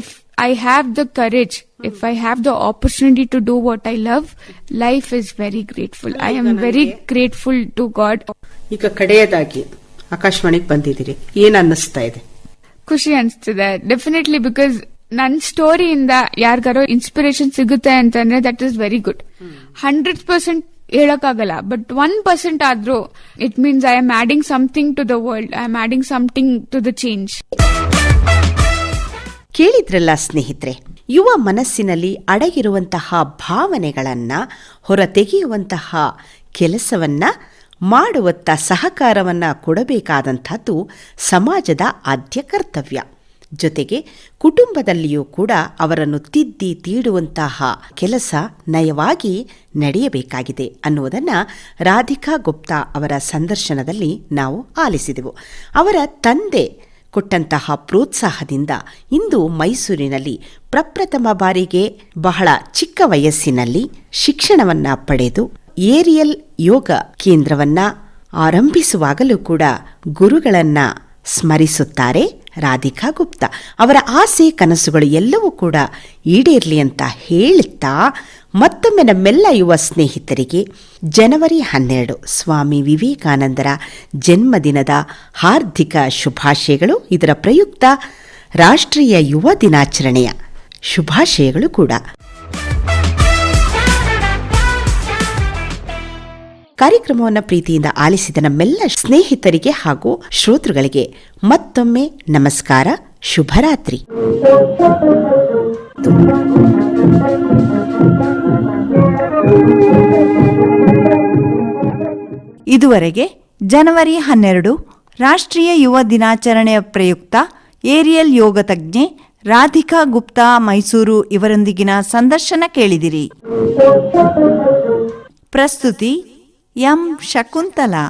If I have the courage, if I have the opportunity to do what I love, life is very grateful. I am very grateful to God. ಈಗ ಕಡೆಯದಾಗಿ ಆಕಾಶವಾಣಿಗೆ ಬಂದಿದ್ದೀರಿ, ಏನ್ ಅನ್ನಿಸ್ತಾ ಇದೆ? ಖುಷಿ ಅನ್ಸ್ತಿದೆ ಡೆಫಿನೆಟ್ಲಿ, ಬಿಕಾಸ್ ನನ್ ಸ್ಟೋರಿಯಿಂದ ಯಾರಿಗಾರೋ ಇನ್ಸ್ಪಿರೇಷನ್ ಸಿಗುತ್ತೆ ಅಂತಂದ್ರೆ ದಟ್ ಇಸ್ ವೆರಿ ಗುಡ್. 100% ಹೇಳಕ್ಕಾಗಲ್ಲ, ಬಟ್ 1% ಆದ್ರೂ it means I am adding something to the world, I am adding something to the change. ಕೇಳಿದ್ರಲ್ಲ ಸ್ನೇಹಿತರೆ, ಯುವ ಮನಸ್ಸಿನಲ್ಲಿ ಅಡಗಿರುವಂತಹ ಭಾವನೆಗಳನ್ನ ಹೊರತೆಗೆಯುವಂತಹ ಕೆಲಸವನ್ನ ಮಾಡುವತ್ತ ಸಹಕಾರವನ್ನ ಕೊಡಬೇಕಾದಂಥದ್ದು ಸಮಾಜದ ಆದ್ಯ ಕರ್ತವ್ಯ. ಜೊತೆಗೆ ಕುಟುಂಬದಲ್ಲಿಯೂ ಕೂಡ ಅವರನ್ನು ತಿದ್ದಿ ತೀಡುವಂತಹ ಕೆಲಸ ನಯವಾಗಿ ನಡೆಯಬೇಕಾಗಿದೆ ಅನ್ನುವುದನ್ನು ರಾಧಿಕಾ ಗುಪ್ತಾ ಅವರ ಸಂದರ್ಶನದಲ್ಲಿ ನಾವು ಆಲಿಸಿದೆವು. ಅವರ ತಂದೆ ಕೊಟ್ಟಂತಹ ಪ್ರೋತ್ಸಾಹದಿಂದ ಇಂದು ಮೈಸೂರಿನಲ್ಲಿ ಪ್ರಪ್ರಥಮ ಬಾರಿಗೆ ಬಹಳ ಚಿಕ್ಕ ವಯಸ್ಸಿನಲ್ಲಿ ಶಿಕ್ಷಣವನ್ನ ಪಡೆದು ಏರಿಯಲ್ ಯೋಗ ಕೇಂದ್ರವನ್ನ ಆರಂಭಿಸುವಾಗಲೂ ಕೂಡ ಗುರುಗಳನ್ನ ಸ್ಮರಿಸುತ್ತಾರೆ ರಾಧಿಕಾ ಗುಪ್ತಾ. ಅವರ ಆಸೆ ಕನಸುಗಳು ಎಲ್ಲವೂ ಕೂಡ ಈಡೇರಲಿ ಅಂತ ಹೇಳುತ್ತಾ ಮತ್ತೊಮ್ಮೆ ನಮ್ಮೆಲ್ಲ ಯುವ ಸ್ನೇಹಿತರಿಗೆ ಜನವರಿ 12 ಸ್ವಾಮಿ ವಿವೇಕಾನಂದರ ಜನ್ಮದಿನದ ಹಾರ್ದಿಕ ಶುಭಾಶಯಗಳು. ಇದರ ಪ್ರಯುಕ್ತ ರಾಷ್ಟ್ರೀಯ ಯುವ ದಿನಾಚರಣೆಯ ಶುಭಾಶಯಗಳು ಕೂಡ. ಕಾರ್ಯಕ್ರಮವನ್ನು ಪ್ರೀತಿಯಿಂದ ಆಲಿಸಿದ ನಮ್ಮೆಲ್ಲ ಸ್ನೇಹಿತರಿಗೆ ಹಾಗೂ ಶ್ರೋತೃಗಳಿಗೆ ಮತ್ತೊಮ್ಮೆ ನಮಸ್ಕಾರ, ಶುಭರಾತ್ರಿ. ಇದುವರೆಗೆ ಜನವರಿ 12 ರಾಷ್ಟ್ರೀಯ ಯುವ ದಿನಾಚರಣೆಯ ಪ್ರಯುಕ್ತ ಏರಿಯಲ್ ಯೋಗ ತಜ್ಞೆ ರಾಧಿಕಾ ಗುಪ್ತಾ ಮೈಸೂರು ಇವರೊಂದಿಗಿನ ಸಂದರ್ಶನ ಕೇಳಿದಿರಿ. ಪ್ರಸ್ತುತಿ ಎಂ ಶಕುಂತಲಾ.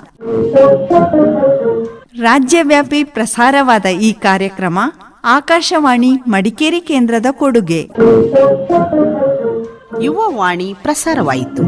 ರಾಜ್ಯವ್ಯಾಪಿ ಪ್ರಸಾರವಾದ ಈ ಕಾರ್ಯಕ್ರಮ ಆಕಾಶವಾಣಿ ಮಡಿಕೇರಿ ಕೇಂದ್ರದ ಕೊಡುಗೆ. ಯುವವಾಣಿ ಪ್ರಸಾರವಾಯಿತು.